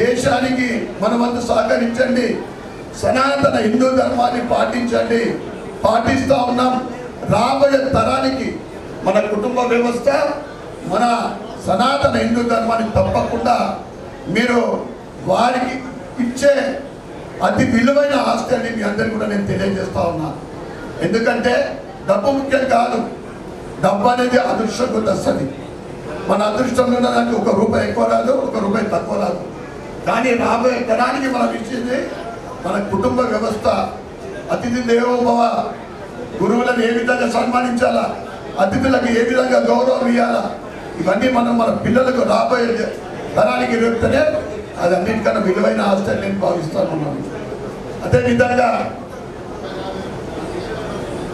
G: దేశానికి మనమంతా సహకరించండి. సనాతన హిందూ ధర్మాన్ని పాటించండి. పాటిస్తూ ఉన్నాం. రాబోయే తరానికి మన కుటుంబ వ్యవస్థ, మన సనాతన హిందూ ధర్మాన్ని తప్పకుండా మీరు వారికి ఇచ్చే అతి విలువైన ఆస్తి అని మీ అందరికీ కూడా నేను తెలియజేస్తా ఉన్నా. ఎందుకంటే డబ్బు ముఖ్యం కాదు, డబ్బు అనేది అదృష్టం కొద్ది వస్తుంది. మన అదృష్టం ఉండడానికి 1 రూపాయి ఎక్కువ రాదు, 1 రూపాయి తక్కువ రాదు. కానీ రాబోయే తరానికి మనం ఇచ్చేది మన కుటుంబ వ్యవస్థ. అతిథి దేవోభవ, గురువులను ఏ విధంగా సన్మానించాలా, అతిథులకు ఏ విధంగా గౌరవం ఇవ్వాలా, ఇవన్నీ మనం మన పిల్లలకు రాబోయే తరానికి చెప్తేనే అది అన్నిటికన్నా విలువైన ఆస్తి అని నేను భావిస్తాను ఉన్నాను. అదేవిధంగా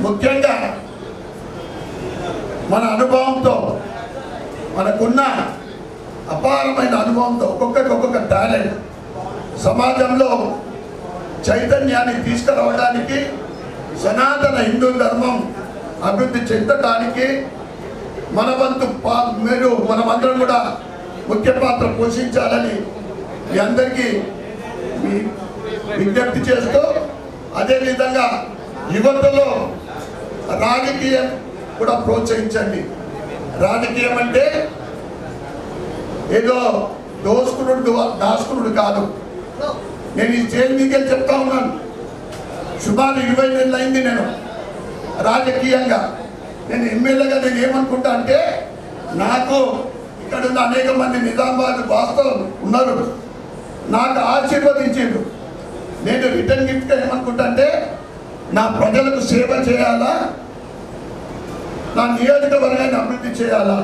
G: ముఖ్యంగా మన అనుభవంతో, మనకున్న అపారమైన అనుభవంతో, ఒక్కొక్క టాలెంట్ సమాజంలో చైతన్యాన్ని తీసుకురావడానికి, సనాతన హిందూ ధర్మం అభివృద్ధి చెందడానికి మన వంతు మీరు మనమందరం కూడా ముఖ్య పాత్ర పోషించాలని మీ అందరికీ విజ్ఞప్తి చేస్తూ, అదేవిధంగా యువతలో రాజకీయం కూడా ప్రోత్సహించండి. రాజకీయం అంటే ఏదో దాచుకునుడు కాదు. నేను ఈ స్టేజ్ మీకే చెప్తా ఉన్నాను. సుమారు 20 నెలలు అయింది నేను రాజకీయంగా. నేను ఎమ్మెల్యేగా నేను ఏమనుకుంటా అంటే, నాకు ఇక్కడ ఉన్న అనేక మంది నిజామాబాద్ వాస్తవం ఉన్నారు, నాకు ఆశీర్వదించారు. నేను రిటర్న్ గిఫ్ట్గా ఏమనుకుంటా అంటే, నా ప్రజలకు సేవ చేయాలా, నా నియోజకవర్గాన్ని అభివృద్ధి చేయాలా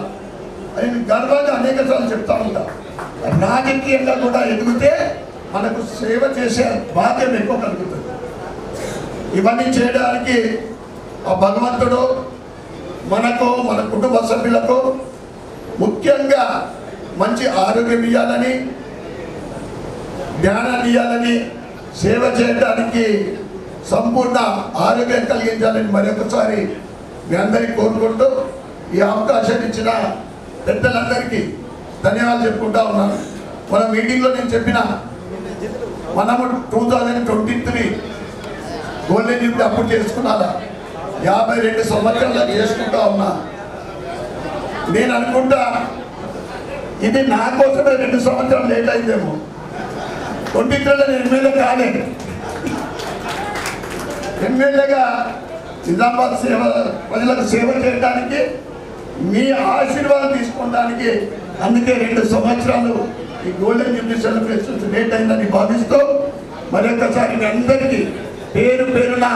G: అని గర్వంగా అనేక సార్లు చెప్తా ఉంటా. రాజకీయంగా కూడా ఎదిగితే మనకు సేవ చేసే బాధ్యత ఎక్కువ కలుగుతుంది. ఇవన్నీ చేయడానికి ఆ భగవంతుడు మనకు, మన కుటుంబ సభ్యులకు ముఖ్యంగా మంచి ఆరోగ్యం ఇవ్వాలని, జ్ఞానాన్ని ఇవ్వాలని, సేవ చేయడానికి సంపూర్ణ ఆరోగ్యం కలిగించాలని మరొకసారి మీ అందరికీ కోరుకుంటూ ఈ అవకాశాన్ని ఇచ్చిన పెద్దలందరికీ ధన్యవాదాలు చెప్పుకుంటా ఉన్నాను. మన మీటింగ్లో నేను చెప్పిన, మనము 2023 గోల్డెన్ జూబ్లీ అప్పుడు చేసుకున్నారా, 52 సంవత్సరాలు చేసుకుంటా ఉన్నా. నేను అనుకుంటా ఇది నా కోసమే 2 సంవత్సరాలు లేట్ అయిందేమో. 23లో నేను ఎమ్మెల్యే కాలేదు. ఎమ్మెల్యేగా నిజామాబాద్ ప్రజలకు సేవ చేయడానికి, మీ ఆశీర్వాదం తీసుకోవడానికి, అందుకే 2 సంవత్సరాలు ఈ గోల్డెన్ జూబ్లీ సెలబ్రేషన్స్ లేట్ అయిందని భావిస్తూ మరొకసారి మీ అందరికీ పేరు పేరున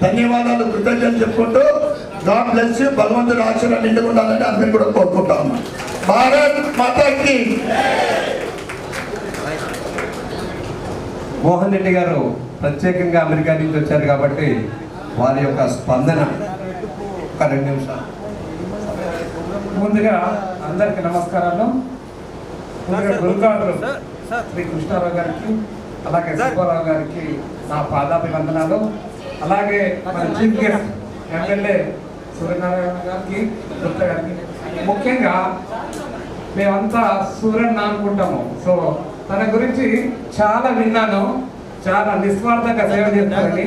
G: ధన్యవాదాలు, కృతజ్ఞతలు చెప్పుకుంటూ గాడ్ బ్లెస్ యూ, భగవంతుడు ఆశీర్వాదం నిండుగా ఉండాలని అందరినీ కూడా కోరుకుంటా ఉన్నాం. భారత్ మాతాకి.
B: మోహన్ రెడ్డి గారు ప్రత్యేకంగా అమెరికా నుంచి వచ్చారు కాబట్టి వారి యొక్క స్పందన ఒక 2 నిమిషాలు.
A: ముందుగా అందరికీ నమస్కారాలు. ముందుగా గురుగారు శ్రీ కృష్ణారావు గారికి, అలాగే సుబ్బారావు గారికి నా పాదాభివందనాలు. అలాగే మన చీఫ్ గెస్ట్ ఎమ్మెల్యే సూర్యనారాయణ గారికి, గుప్తా గారికి. ముఖ్యంగా మేమంతా సూర్యన్ అనుకుంటాము. సో తన గురించి చాలా విన్నాను, చాలా నిస్వార్థంగా సేవ చేస్తారని.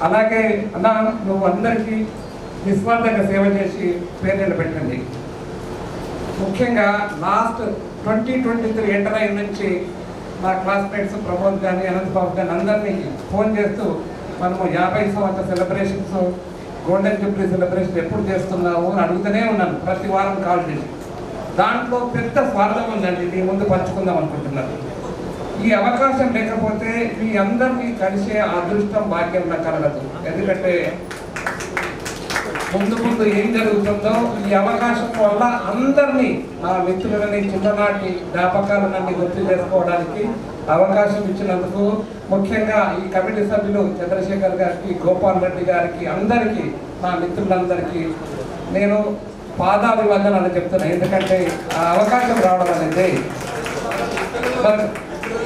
A: అలాగే అన్న, నువ్వు అందరికీ నిస్వార్థంగా సేవ చేసి పేరు నిలబెట్టండి. ముఖ్యంగా లాస్ట్ 2023 ఎంటర్ అయిన నుంచి మా క్లాస్మేట్స్ ప్రమోద్ కానీ, అనంతబాబు కానీ అందరినీ ఫోన్ చేస్తూ మనము 50 సంవత్సరాల సెలబ్రేషన్స్, గోల్డెన్ జూబ్లీ సెలబ్రేషన్ ఎప్పుడు చేస్తున్నావు అని అడుగుతూనే ఉన్నాను, ప్రతి వారం కాల్ చేసి. దాంట్లో పెద్ద స్వార్థం ఉందండి, మీ ముందు పంచుకుందాం అనుకుంటున్నాను. ఈ అవకాశం లేకపోతే మీ అందరినీ కలిసే అదృష్టం భాగ్యం నాకు కలగదు. ఎందుకంటే ముందు ముందు ఏం జరుగుతుందో ఈ అవకాశం వల్ల అందరినీ నా మిత్రులని చిన్ననాటి జ్ఞాపకాలన్నీ గుర్తు చేసుకోవడానికి అవకాశం ఇచ్చినందుకు ముఖ్యంగా ఈ కమిటీ సభ్యులు చంద్రశేఖర్ గారికి, గోపాల్ రెడ్డి గారికి, అందరికీ నా మిత్రులందరికీ నేను పాదాభివందనాలు చెప్తున్నాను. ఎందుకంటే ఆ అవకాశం రావడం అనేది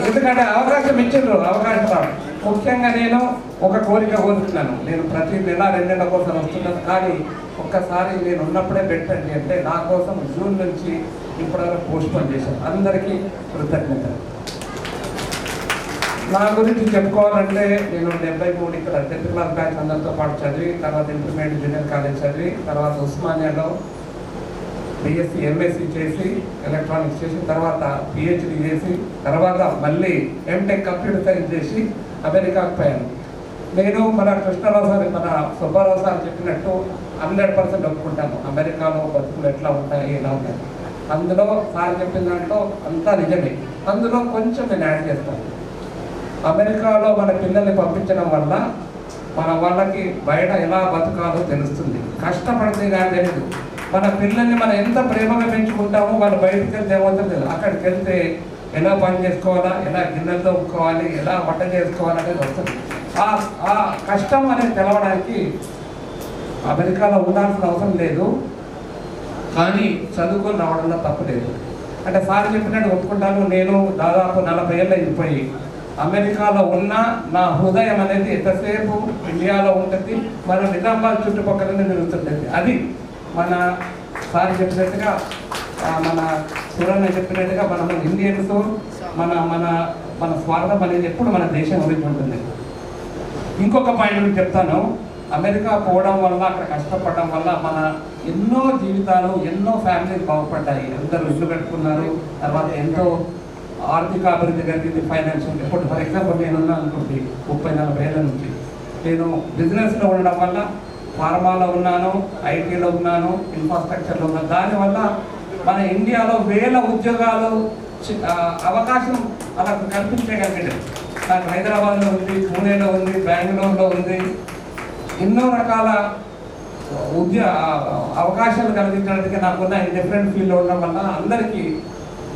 A: ఎందుకంటే అవకాశం ఇచ్చిండ్రు, అవకాశం రావడం. ముఖ్యంగా నేను ఒక కోరిక కోరుతున్నాను. నేను ప్రతి నెల 2 నెలల కోసం వస్తున్నాను, కానీ ఒక్కసారి నేను ఉన్నప్పుడే పెట్టండి అంటే నా కోసం జూన్ నుంచి ఇప్పటివరకు పోస్ట్పోన్ చేశాను. అందరికీ కృతజ్ఞతలు. నా గురించి చెప్పుకోవాలంటే నేను 73 ఇక్కడ 10th క్లాస్ బ్యాచ్ అందరితో పాటు చదివి, తర్వాత ఇంటర్మీడియట్ జూనియర్ కాలేజ్ చదివి, తర్వాత ఉస్మానియాలో బిఎస్సి ఎంఎస్సి చేసి, ఎలక్ట్రానిక్స్ చేసి, తర్వాత పిహెచ్డి చేసి, తర్వాత మళ్ళీ ఎంటెక్ కంప్యూటర్ సైన్స్ చేసి అమెరికాకు పోయాను. నేను మన కృష్ణరావు సార్, మన సుబ్బారావు సార్ చెప్పినట్టు 100% ఒప్పుకుంటాను. అమెరికాలో బతుకులు ఎట్లా ఉంటాయి, ఎలా ఉంటాయి. అందులో సార్ చెప్పిన దాంట్లో అంతా నిజమే. అందులో కొంచెం నేను యాడ్ చేస్తాను. అమెరికాలో మన పిల్లల్ని పంపించడం వల్ల మన వాళ్ళకి బయట ఎలా బతకాలో తెలుస్తుంది. కష్టపడితే కానీ తెలియదు. మన పిల్లల్ని మనం ఎంత ప్రేమగా పెంచుకుంటామో వాళ్ళు బయటకు వెళ్తే ఏమవుతుంది, అక్కడికి వెళ్తే ఎలా పని చేసుకోవాలా, ఎలా గిన్నెలు తోముకోవాలి, ఎలా వంట చేసుకోవాలి అనేది వస్తుంది. ఆ కష్టం అనేది తెలవడానికి అమెరికాలో ఉండాల్సిన అవసరం లేదు, కానీ చదువుకొని రావడంలో తప్పు లేదు. అంటే సార్ చెప్పినట్టు ఒప్పుకుంటాను. నేను దాదాపు 40 ఏళ్ళు అయిపోయి అమెరికాలో ఉన్న నా హృదయం అనేది ఎంతసేపు ఇండియాలో ఉంటుంది, మన నిజామాబాద్ చుట్టుపక్కలనే తిరుగుతుంటుంది. అది మన సార్ చెప్పినట్టుగా, మన సూరన్న చెప్పినట్టుగా మనం ఇండియన్స్ మన మన మన స్వార్థం అనేది ఎప్పుడు మన దేశం గురించి ఉంటుంది. ఇంకొక పాయింట్ చెప్తాను. అమెరికా పోవడం వల్ల, అక్కడ కష్టపడడం వల్ల మన ఎన్నో జీవితాలు, ఎన్నో ఫ్యామిలీస్ బాగుపడ్డాయి. అందరూ ఇల్లు కట్టుకున్నారు, తర్వాత ఎంతో ఆర్థిక అభివృద్ధి కలిగింది, ఫైనాన్షియల్. ఇప్పుడు ఫర్ ఎగ్జాంపుల్ నేనున్నా అనుకోండి, 30-40 ఏళ్ళ నుంచి నేను బిజినెస్లో ఉండడం వల్ల ఫార్మాలో ఉన్నాను, ఐటీలో ఉన్నాను, ఇన్ఫ్రాస్ట్రక్చర్లో ఉన్నాను. దానివల్ల మన ఇండియాలో వేల ఉద్యోగాలు అవకాశం అలా కల్పించగలిగాడు. నాకు హైదరాబాద్లో ఉంది, పూణేలో ఉంది, బెంగళూరులో ఉంది. ఎన్నో రకాల అవకాశాలు కలిగించడానికి నాకున్న డిఫరెంట్ ఫీల్డ్లో ఉండడం వల్ల అందరికీ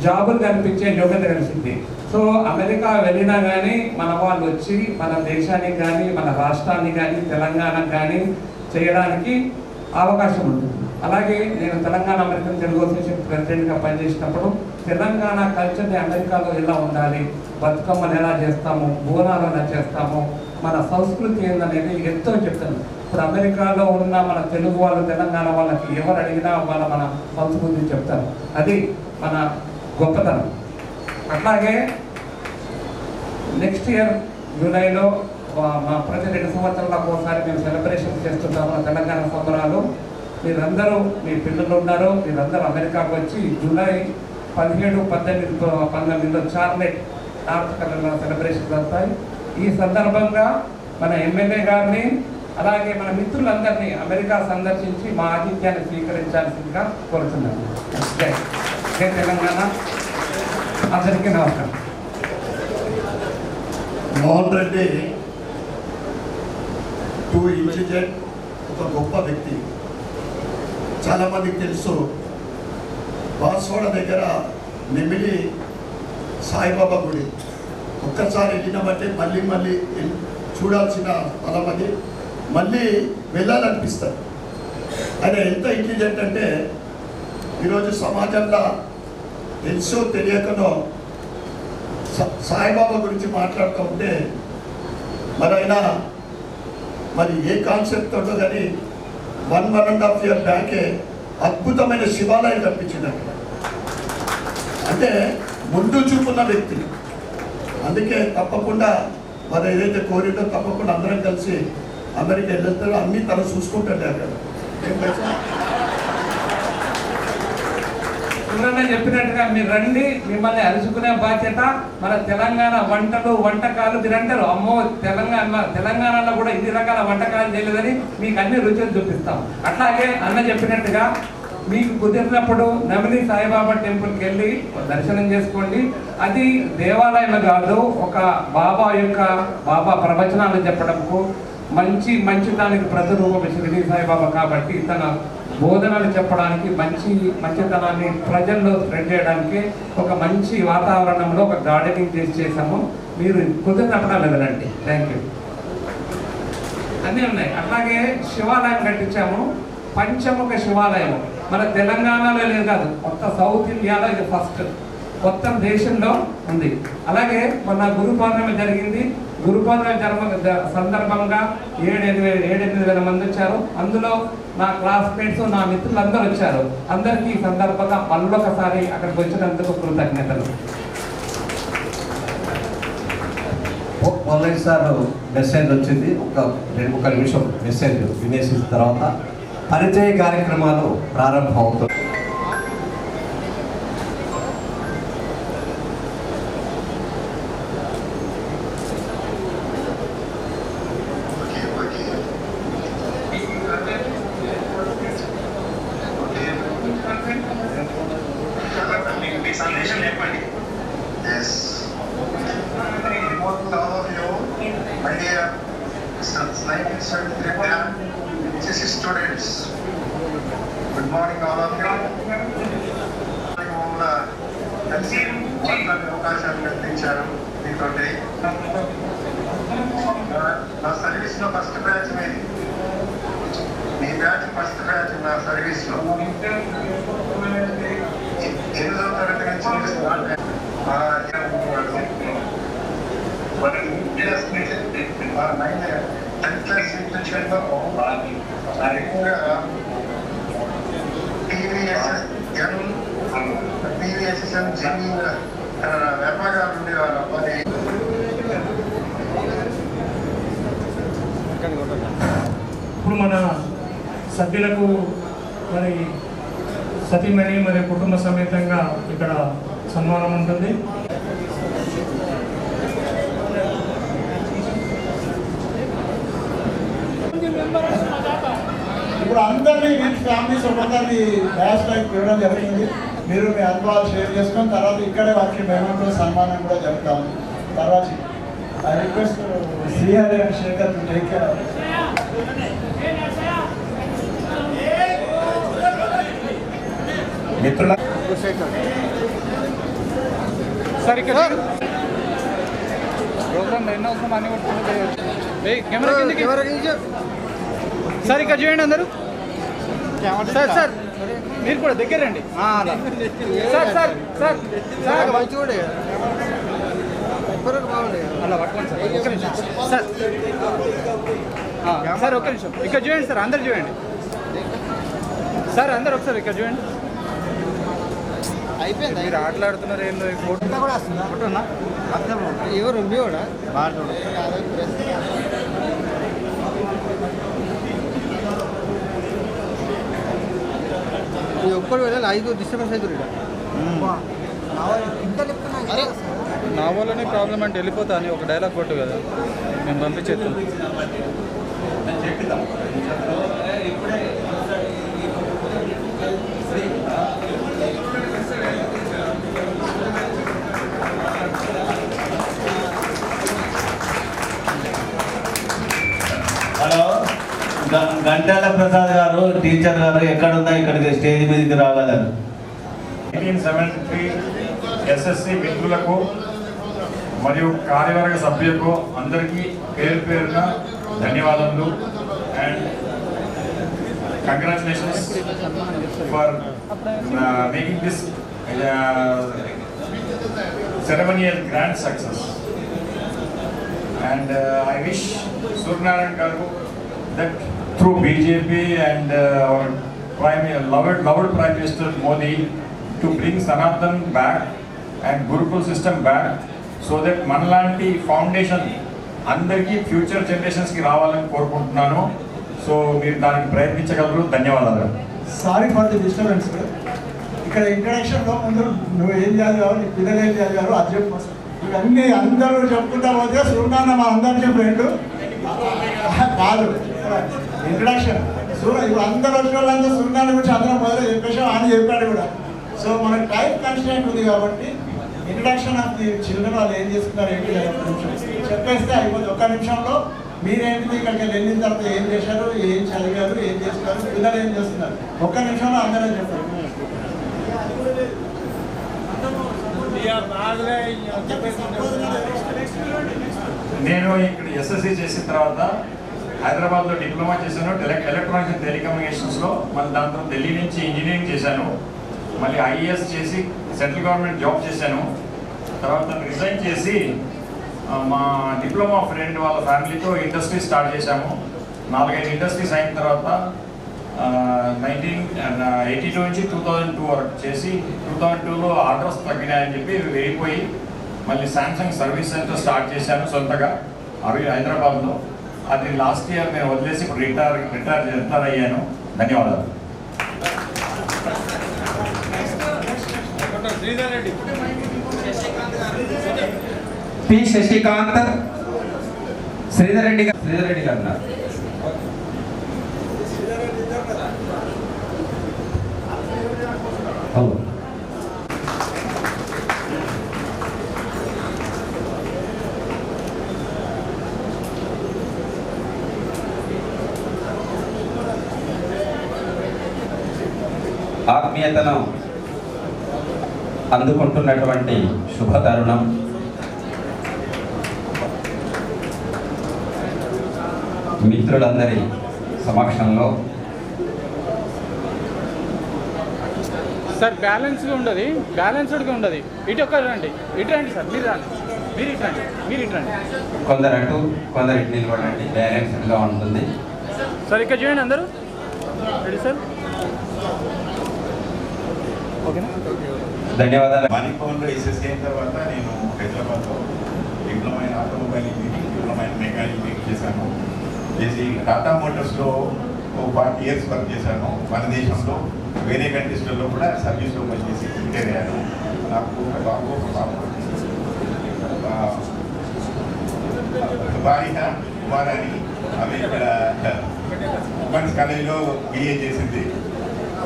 A: జాబులు కనిపించే యోగ్యత కలిసింది. సో అమెరికా వెళ్ళినా కానీ మన వాళ్ళు వచ్చి మన దేశానికి కానీ, మన రాష్ట్రాన్ని కానీ, తెలంగాణకు కానీ చేయడానికి అవకాశం ఉంటుంది. అలాగే నేను తెలంగాణ అమెరికన్ తెలుగు అసోసియేషన్ ప్రెసిడెంట్గా పనిచేసినప్పుడు తెలంగాణ కల్చర్ని అమెరికాలో ఎలా ఉండాలి, బతుకమ్మను ఎలా చేస్తాము, బోనాలు ఎలా చేస్తాము, మన సంస్కృతి ఏందనేది ఎంతో చెప్తాను. ఇప్పుడు అమెరికాలో ఉన్న మన తెలుగు వాళ్ళు, తెలంగాణ వాళ్ళకి ఎవరు అడిగినా వాళ్ళ మన సంస్కృతి చెప్తారు. అది మన గొప్పతనం. అట్లాగే నెక్స్ట్ ఇయర్ జూలైలో మా ప్రతి 2 సంవత్సరాలకు ఒకసారి మేము సెలబ్రేషన్ చేస్తుంటాము మన తెలంగాణ సంబరాలు. మీరందరూ, మీ పిల్లలు ఉన్నారు, మీరందరూ అమెరికాకు వచ్చి జూలై 17, 18, 19లో చార్లెట్, నార్త్ కరోలినా సెలబ్రేషన్ జరుగుతాయి. ఈ సందర్భంగా మన ఎమ్మెల్యే గారిని, అలాగే మన మిత్రులందరినీ అమెరికా సందర్శించి మా ఆతిథ్యాన్ని స్వీకరించాల్సిందిగా కోరుతున్నాను. జై తెలంగాణ. అందరికీ నమస్కారం.
G: మోహన్ రెడ్డి టూ ఇంటెలిజెంట్, ఒక గొప్ప వ్యక్తి. చాలామందికి తెలుసు, బాస్వాడ దగ్గర నెమిలి సాయిబాబా గుడి ఒక్కసారి వెళ్ళినామంటే మళ్ళీ మళ్ళీ చూడాల్సిన స్థలం అది, మళ్ళీ వెళ్ళాలనిపిస్తారు. ఆయన ఎంత ఇంటెలిజెంట్ అంటే ఈరోజు సమాజంలో తెలుసో తెలియకనో సాయిబాబా గురించి మాట్లాడుతూ ఉంటే మరి ఆయన మరి ఏ కాన్సెప్ట్ తోటో కానీ 1.5 year బ్యాకే అద్భుతమైన శివాలయం కనిపించింది అక్కడ. అంటే ముందు చూపున్న వ్యక్తి. అందుకే తప్పకుండా మరి ఏదైతే కోరితో తప్పకుండా అందరం కలిసి అమెరికా వెళ్తారో అన్నీ తను చూసుకుంటాడు అక్కడ.
A: ఎవరన్నా చెప్పినట్టుగా మీరు రండి, మిమ్మల్ని అరుచుకునే బాధ్యత మన తెలంగాణ వంటలు, వంటకాలు. మీరు అంటారు అమ్మో తెలంగాణలో కూడా ఇన్ని రకాల వంటకాలు చేయలేదని మీకు అన్ని రుచులు చూపిస్తాం. అట్లాగే అన్న చెప్పినట్టుగా మీకు కుదిరినప్పుడు నెమిలి సాయిబాబా టెంపుల్కి వెళ్ళి దర్శనం చేసుకోండి. అది దేవాలయం కాదు, ఒక బాబా ప్రవచనాలు చెప్పడంకు, మంచితనానికి ప్రతిరూపం షిరిడి సాయిబాబా కాబట్టి తన బోధనలు చెప్పడానికి మంచితనాన్ని ప్రజల్లో స్ప్రెడ్ చేయడానికి ఒక మంచి వాతావరణంలో ఒక గార్డెనింగ్ చేసాము. మీరు కుదిరినప్పుడు వెళ్ళండి. Thank you. అన్నీ ఉన్నాయి. అట్లాగే శివాలయం కట్టించాము. పంచముఖ శివాలయం మన తెలంగాణలో లేదు కాదు, మొత్తం సౌత్ ఇండియాలో ఇది ఫస్ట్, మొత్తం దేశంలో ఉంది. అలాగే మొన్న గురు పౌర్ణమి జరిగింది. గురు పౌర్ణమి సందర్భంగా 7-8 వేల మంది వచ్చారు. అందులో నా క్లాస్మేట్స్, నా మిత్రులు అందరూ వచ్చారు. అందరికీ ఈ సందర్భంగా మళ్ళొకసారి అక్కడికి వచ్చినందుకు కృతజ్ఞతలు.
B: మొదలైన సార్ మెసేజ్ వచ్చింది. ఒక 2-3 నిమిషం మెసేజ్ వినేసిన తర్వాత పరిచయ కార్యక్రమాలు ప్రారంభం అవుతాయి.
H: Students, good morning all of you. కలిసి అవకాశాలు కల్పించారు. మీతోటి నా సర్వీస్లో ఫస్ట్ బ్యాచ్ మీది. మీ బ్యాచ్ ఫస్ట్ బ్యాచ్ నా సర్వీస్లో 8వ తరగతి నుంచి PVSSM జమీన్ వెర్మ గారు ఉండేవారు. అబ్బాయి
I: ఇప్పుడు మన సభ్యులకు మరి సతీమణి మరియు కుటుంబ సమేతంగా ఇక్కడ సన్మానం ఉంటుంది.
C: ఇప్పుడు అందరినీ వీటి ఫ్యామిలీస్ ఒక్కొక్కరిని డాష్ లైక్ ఇవ్వడం జరుగుతుంది. మీరు మీ అనుభవాలు షేర్ చేసుకొని తర్వాత ఇక్కడే వారికి మేమంటూ సన్మానం కూడా జరుగుతాము. తర్వాత I request Srihari and Shekhar to take care.
B: మిత్రుల
J: సార్ ఇక్కడ ప్రోగ్రామ్ ఎన్నో అవసరం అన్ని కొట్టుకుంటే కెమెరా కిందకి సార్ ఇక్కడ చూడండి అందరూ. సార్ సార్ మీరు కూడా దగ్గర రండి. సార్ సార్ సార్ సార్ చూడే అలా పట్టుకోండి సార్. ఒక్క నిమిషం సార్. సార్ ఒక్క నిమిషం ఇక్కడ చూడండి సార్, అందరు చూడండి సార్, అందరు ఒకసారి ఇక్కడ చూడండి. అయిపోయింది. మీరు ఆటలాడుతున్నారు ఏందో. ఫోటో కూడా వస్తుందా? ఫోటోనా ఎవరు ఉంది కూడా ఒక్కడు వెళ్ళాలి. 5 డిస్టర్బెన్స్ అవుతుంది. నా వల్లనే ప్రాబ్లం అంటే వెళ్ళిపోతా అని ఒక డైలాగ్ కొట్టు కదా, మేము పంపించేస్తాం.
K: హలో, గంటాల ప్రసాద్ గారు టీచర్ గారు ఎక్కడున్నా ఇక్కడికి స్టేజ్ మీదకి రాగలరు.
L: 1973 ఎస్ఎస్సి మిత్రులకు మరియు కార్యవర్గ సభ్యులకు అందరికీ పేరు పేరున ధన్యవాదములు and congratulations for making this ceremonial grand success. And I wish Suryanarayan Garu that through BJP and our loved Prime Minister Modi to bring Sanatan back and Gurukul system back, so that Manlanti foundation అందరికీ future జనరేషన్స్కి రావాలని కోరుకుంటున్నాను. So మీరు దానికి ప్రయత్నించగలరు. ధన్యవాదాలు.
C: Sorry for the disturbance. ఇక్కడ ఇంట్రడక్షన్లో ముందు నువ్వు ఏం చదివావు, నీ పిల్లలు ఏం చదివారు అది చెప్పు. ఇవన్నీ అందరూ చెప్పుకుంటా పోతే సూర్యనారాయణ మా అందరికీ ఫ్రెండ్ కాదు. ఇంట్రడక్షన్ ఇప్పుడు అందరు వచ్చిన వాళ్ళంతా సూర్యనారాయణ గురించి అందరం మొదలు చెప్పేసాం అని చెప్పాడు కూడా. సో మనకు టైం కన్స్టెంట్ ఉంది కాబట్టి ఇంట్రడక్షన్ ఆఫ్ ది చిల్డ్రన్ వాళ్ళు ఏం చేస్తున్నారు ఏంటి చెప్పేస్తే అయిపోతుంది. 1 నిమిషంలో మీరేంటిది ఇక్కడికి వెళ్ళిన తర్వాత ఏం చేశారు, ఏం చదివారు, ఏం చేస్తున్నారు, పిల్లలు ఏం చేస్తున్నారు, ఒక్క నిమిషంలో అందరూ చెప్పండి.
L: నేను ఇక్కడ ఎస్ఎస్సి చేసిన తర్వాత హైదరాబాద్లో డిప్లొమా చేశాను ఎలక్ట్రానిక్స్ అండ్ టెలికమ్యూనికేషన్స్లో. మళ్ళీ దాని తర్వాత ఢిల్లీ నుంచి ఇంజనీరింగ్ చేశాను. మళ్ళీ ఐఏఎస్ చేసి సెంట్రల్ గవర్నమెంట్ జాబ్ చేశాను. తర్వాత రిజైన్ చేసి మా డిప్లొమా ఫ్రెండ్ వాళ్ళ ఫ్యామిలీతో ఇండస్ట్రీ స్టార్ట్ చేశాము. 4-5 ఇండస్ట్రీస్ అయిన తర్వాత 1982 నుంచి 2002 వరకు చేసి 2002లో ఆర్డర్స్ తగ్గినాయని చెప్పి వెళ్ళిపోయి మళ్ళీ శాంసంగ్ సర్వీస్ సెంటర్ స్టార్ట్ చేశాను సొంతగా హైదరాబాద్లో. అది లాస్ట్ ఇయర్ నేను వదిలేసి ఇప్పుడు రిటైర్ అయ్యాను. ధన్యవాదాలు.
M: పి శశికాంత్ శ్రీధర్ రెడ్డి గారు హలో. ఆత్మీయతను అందుకుంటున్నటువంటి శుభతరుణం. మిత్రులందరి సమక్షంలో
J: సార్ బ్యాలెన్స్గా ఉండదు, బ్యాలెన్స్డ్గా ఉండదు. ఇటు ఒక్క రండి, ఇటు రండి సార్, మీరు రండి, మీరు ఇటు రండి.
M: కొందరు అటు కొందరు ఇటు నిలబడండి, బ్యాలెన్స్డ్గా ఉంటుంది.
J: సార్ ఇక్కడ చూడండి అందరూ రెడీ సార్. ఓకేనా,
M: ధన్యవాదాలు.
N: మాణిక్భవన్లో ఎస్ఎస్సీ అయిన తర్వాత నేను హైదరాబాద్లో diploma in automobile engineering, diploma in mechanic చేశాను. చేసి టాటా మోటార్స్లో 40 ఇయర్స్ వర్క్ చేశాను. మన దేశంలో వేరే కంట్రీస్లలో కూడా సర్వీస్లో పనిచేసి రిటైర్ అయ్యాను. నాకు ఒక బాబు ఒక పాప. భార్య కుమారాని, ఆమె ఇక్కడ ఉమెన్స్ కాలేజీలో బిఏ చేసింది.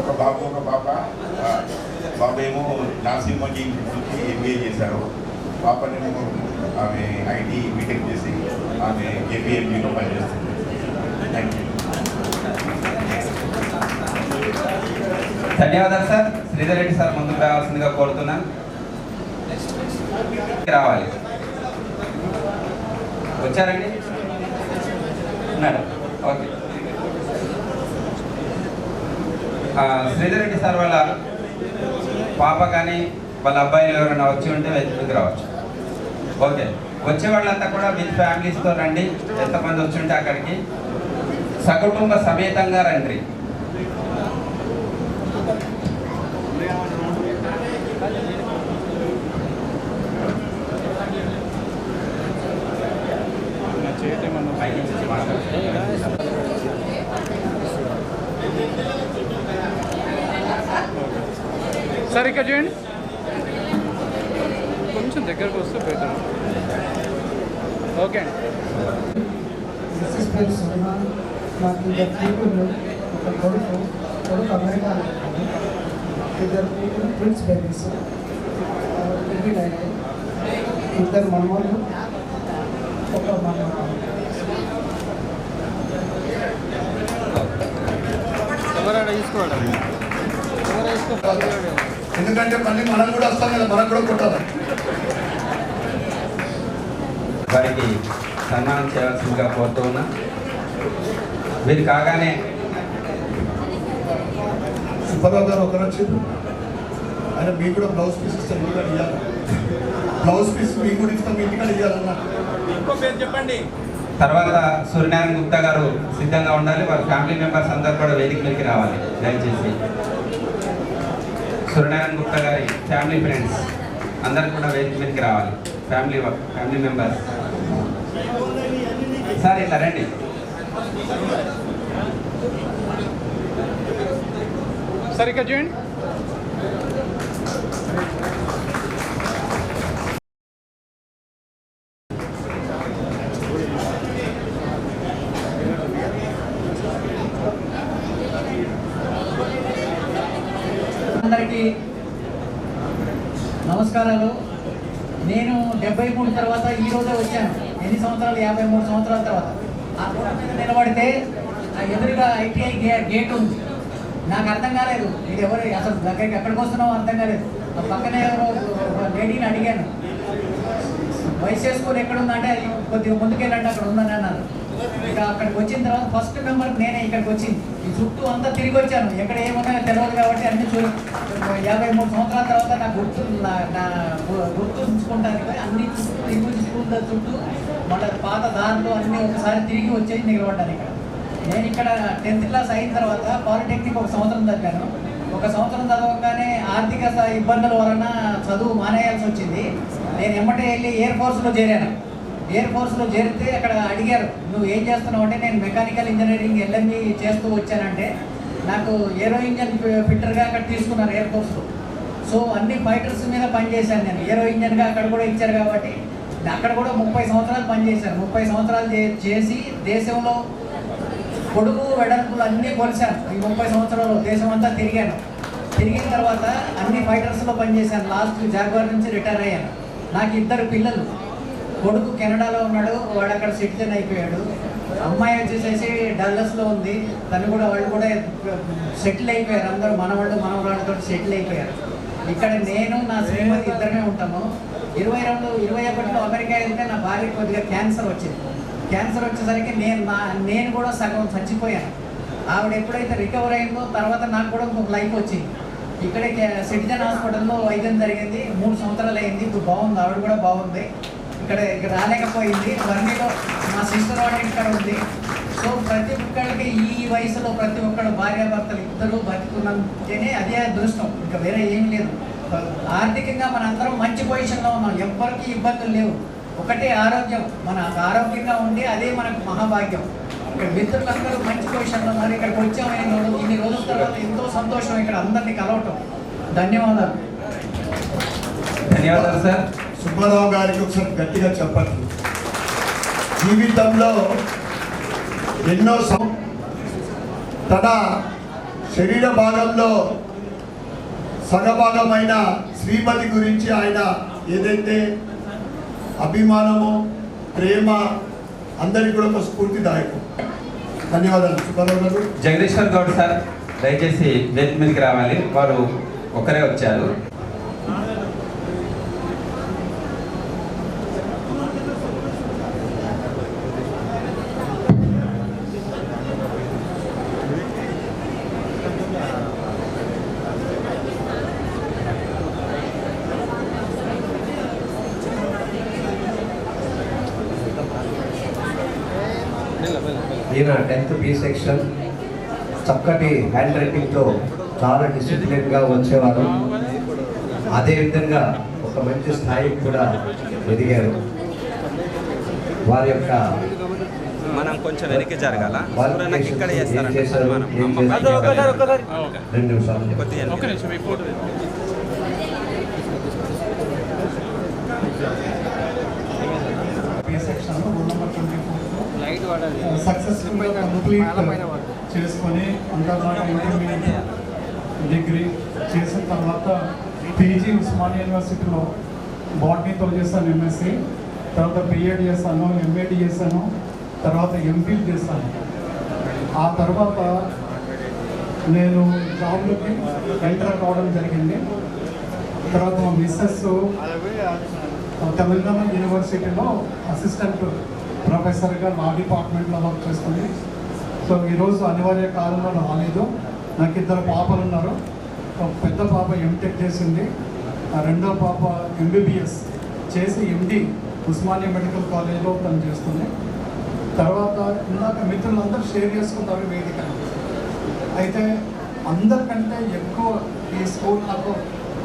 N: ఒక బాబు ఒక పాప. బాబు ఏమో నాసిమోజీ నుంచి ఎంబీఏ చేశారు. పాపనేమో ఆమె ఐటీ బీటెక్ చేసి ఆమె ఏపీఎంజీలో పనిచేస్తుంది. Thank you.
M: ధన్యవాదాలు సార్. శ్రీధర్ రెడ్డి సార్ ముందుకు రావాల్సిందిగా కోరుతున్నాను. రావాలి. వచ్చారండి, ఉన్నారు. ఓకే. శ్రీధర్ రెడ్డి సార్ వాళ్ళ పాప కానీ వాళ్ళ అబ్బాయిలు ఎవరైనా వచ్చి ఉంటే వెతుకు రావచ్చు. ఓకే, వచ్చే వాళ్ళంతా కూడా విత్ ఫ్యామిలీస్తో రండి. ఎంతమంది వచ్చి ఉంటే అక్కడికి సకుటుంబ సమేతంగా రండి.
J: సార్ ఇక్కడ చూడండి, కొంచెం దగ్గరకు వస్తే బెటర్. ఓకే అండి.
O: నాకు ఇద్దరు కూతుర్లు, ఒక కొడుకు అమెరికాలో ఉంటాడు. ఇద్దరు కూతురు ట్విన్స్ బేబీస్ రిపీట్ అయినాయి. ఇద్దరు మనవాళ్ళు, ఒక మనవాళ్ళు.
G: ఎందుకంటే మళ్ళీ మనం కూడా వస్తాం కదా, మనకు కూడా కొట్టాలి.
M: వారికి సన్మానం చేయాల్సిందిగా కోరుతూ ఉన్నా. వీరు కాగానే
G: సుబ్బారావు గారు ఒకరు వచ్చారు. ఆయన మీకు కూడా బ్లౌజ్ పీస్ ఇస్తాం, మీకు కూడా ఇవ్వాలి. బ్లౌజ్ పీస్ మీకు కూడా ఇస్తాం, మీకు కూడా ఇవ్వాలన్నా.
J: ఇంకో పేరు చెప్పండి.
M: తర్వాత సూర్యనారాయణ గుప్తా గారు సిద్ధంగా ఉండాలి. వారి ఫ్యామిలీ మెంబర్స్ అందరూ కూడా వేదిక మీదకి రావాలి దయచేసి. సూర్యనారాయణ గుప్తా గారి ఫ్యామిలీ ఫ్రెండ్స్ అందరూ కూడా వేదిక మీదకి రావాలి. ఫ్యామిలీ మెంబర్స్ సార్ ఇట్లా రండి.
J: సార్ ఇక్కడ చూడండి.
P: అందరికీ నమస్కారాలు. నేను 73 తర్వాత ఈరోజే వచ్చాను. ఎన్ని సంవత్సరాలు? 53 సంవత్సరాల తర్వాత. ఆ రోడ్డు మీద నిలబడితే ఆ ఎదురుగా ITI గేట్ ఉంది. నాకు అర్థం కాలేదు, ఇది ఎవరు అసలు దగ్గరికి ఎక్కడికి వస్తున్నామో అర్థం కాలేదు. ఆ పక్కనే ఎవరో లేడీని అడిగాను, వైసీ స్కూల్ ఎక్కడుందంటే కొద్దిగా ముందుకెళ్ళండి అక్కడ ఉందని అన్నారు. ఇక అక్కడికి వచ్చిన తర్వాత ఫస్ట్ మెంబర్ నేనే ఇక్కడికి వచ్చింది. ఈ చుట్టూ అంతా తిరిగి వచ్చాను, ఎక్కడ ఏమున్నాయో తెలియదు కాబట్టి అన్ని 53 సంవత్సరాల తర్వాత నా గుర్తుంచుకుంటాను. అన్ని తిరిగి స్కూల్ చుట్టూ మళ్ళీ పాత దారులు అన్నీ ఒకసారి తిరిగి వచ్చేసి నిలబడ్డాను ఇక్కడ. నేను ఇక్కడ 10th క్లాస్ అయిన తర్వాత పాలిటెక్నిక్ 1 సంవత్సరం చదివాను. 1 సంవత్సరం చదవగానే ఆర్థిక ఇబ్బందుల వలన చదువు మానేయాల్సి వచ్చింది. నేను ఎమ్మటే వెళ్ళి ఎయిర్ ఫోర్స్లో చేరాను. ఎయిర్ ఫోర్స్లో చేరితే అక్కడ అడిగారు, నువ్వు ఏం చేస్తున్నావు అంటే నేను మెకానికల్ ఇంజనీరింగ్ LME చేస్తూ వచ్చానంటే నాకు ఏరో ఇంజన్ ఫిట్టర్గా అక్కడ తీసుకున్నారు ఎయిర్ ఫోర్స్లో. సో అన్ని ఫైటర్స్ మీద పనిచేశాను నేను. ఏరో ఇంజన్గా అక్కడ కూడా ఇచ్చారు కాబట్టి అక్కడ కూడా 30 సంవత్సరాలు పనిచేశాను. 30 సంవత్సరాలు చేసి దేశంలో పొడుగు వెడల్పులు అన్నీ కొలిశాను. ఈ 30 సంవత్సరాలు దేశం అంతా తిరిగాను. తిరిగిన తర్వాత అన్ని ఫైటర్స్లో పనిచేశాను. లాస్ట్ జాగ్వార్ నుంచి రిటైర్ అయ్యాను. నాకు 2 పిల్లలు. కొడుకు కెనడాలో ఉన్నాడు, వాడు అక్కడ సిటిజన్ అయిపోయాడు. అమ్మాయి వచ్చేసేసి డల్లస్లో ఉంది, తను కూడా వాళ్ళు కూడా సెటిల్ అయిపోయారు. అందరూ మనవాళ్ళతో సెటిల్ అయిపోయారు. ఇక్కడ నేను నా శ్రీమతి ఇద్దరమే ఉంటాము. 21లో అమెరికా వెళ్తే నా భార్య కొద్దిగా క్యాన్సర్ వచ్చింది. క్యాన్సర్ వచ్చేసరికి నేను కూడా సగం చచ్చిపోయాను. ఆవిడ ఎప్పుడైతే రికవర్ అయిందో తర్వాత నాకు కూడా ఒక లైఫ్ వచ్చింది. ఇక్కడే సిటిజన్ హాస్పిటల్లో వైద్యం జరిగింది. 3 సంవత్సరాలు అయింది. ఇప్పుడు బాగుంది, ఆవిడ కూడా బాగుంది. ఇక్కడ రాలేకపోయింది. వర్ణిలో మా సిస్టర్ వాడు ఇక్కడ ఉంది. సో ప్రతి ఒక్కరికి ఈ వయసులో ప్రతి ఒక్కరు భార్యాభర్తలు ఇద్దరు బతుకున్నంటేనే అదే అదృష్టం, ఇంకా వేరే ఏం లేదు. ఆర్థికంగా మనందరం మంచి పొజిషన్లో ఉన్నాం, ఎవ్వరికి ఇబ్బందులు లేవు. ఒకటే ఆరోగ్యం, మన ఆరోగ్యంగా ఉండి అదే మనకు మహాభాగ్యం. ఇక్కడ మిత్రులందరూ మంచి పొజిషన్లో ఉన్నారు. ఇక్కడికి వచ్చాము ఇన్ని రోజుల తర్వాత ఎంతో సంతోషం ఇక్కడ అందరినీ కలవటం. ధన్యవాదాలు.
M: ధన్యవాదాలు సార్.
G: సుబ్బారావు గారికి ఒకసారి గట్టిగా చెప్పండి. జీవితంలో ఎన్నో తన శరీర భాగంలో సగభాగమైన శ్రీమతి గురించి ఆయన ఏదైతే అభిమానము, ప్రేమ అందరికీ కూడా ఒక స్ఫూర్తిదాయకం. ధన్యవాదాలు సుబ్బారావు గారు.
M: జగదీశ్వర్ గౌడ్ సార్ దయచేసి వేదిక మీదకి రావాలి, వారు ఒకరే వచ్చారు.
B: ఈయన 10th B సెక్షన్, చక్కటి హ్యాండ్ రైటింగ్తో చాలా డిసిప్లిన్గా వచ్చేవారు. అదేవిధంగా ఒక మంచి స్థాయికి కూడా ఎదిగారు. వారి యొక్క
M: మనం కొంచెం వెనక్కి జరగాల. ఇక్కడ
B: ఏం చేశారు, 2 నిమిషాలు.
C: సక్సెస్ఫుల్గా కంప్లీట్ చేసుకొని అంతర్జాతీయ ఇంటర్మీడియట్ డిగ్రీ చేసిన తర్వాత పీజీ ఉస్మానియా యూనివర్సిటీలో బాటనీతో చేశాను, MSc. తర్వాత BEd చేశాను, MAd చేశాను, తర్వాత MPhil చేశాను. ఆ తర్వాత నేను జాబ్లోకి ఎంటర్ కావడం జరిగింది. తర్వాత మా మిస్సెస్ తెలంగాణ యూనివర్సిటీలో అసిస్టెంట్ ప్రొఫెసర్గా నా డిపార్ట్మెంట్లో వర్క్ చేస్తుంది. సో ఈరోజు అనివార్య కాలంలో రాలేదు. నాకు 2 పాపలు ఉన్నారు. ఒక పెద్ద పాప MTech చేసింది, రెండో పాప MBBS చేసి MD ఉస్మానియా మెడికల్ కాలేజ్లో తను చేస్తుంది. తర్వాత ఇందాక మిత్రులందరూ షేర్ చేసుకుంటారు వేదిక. అయితే అందరికంటే ఎక్కువ ఈ స్కూల్ నాకు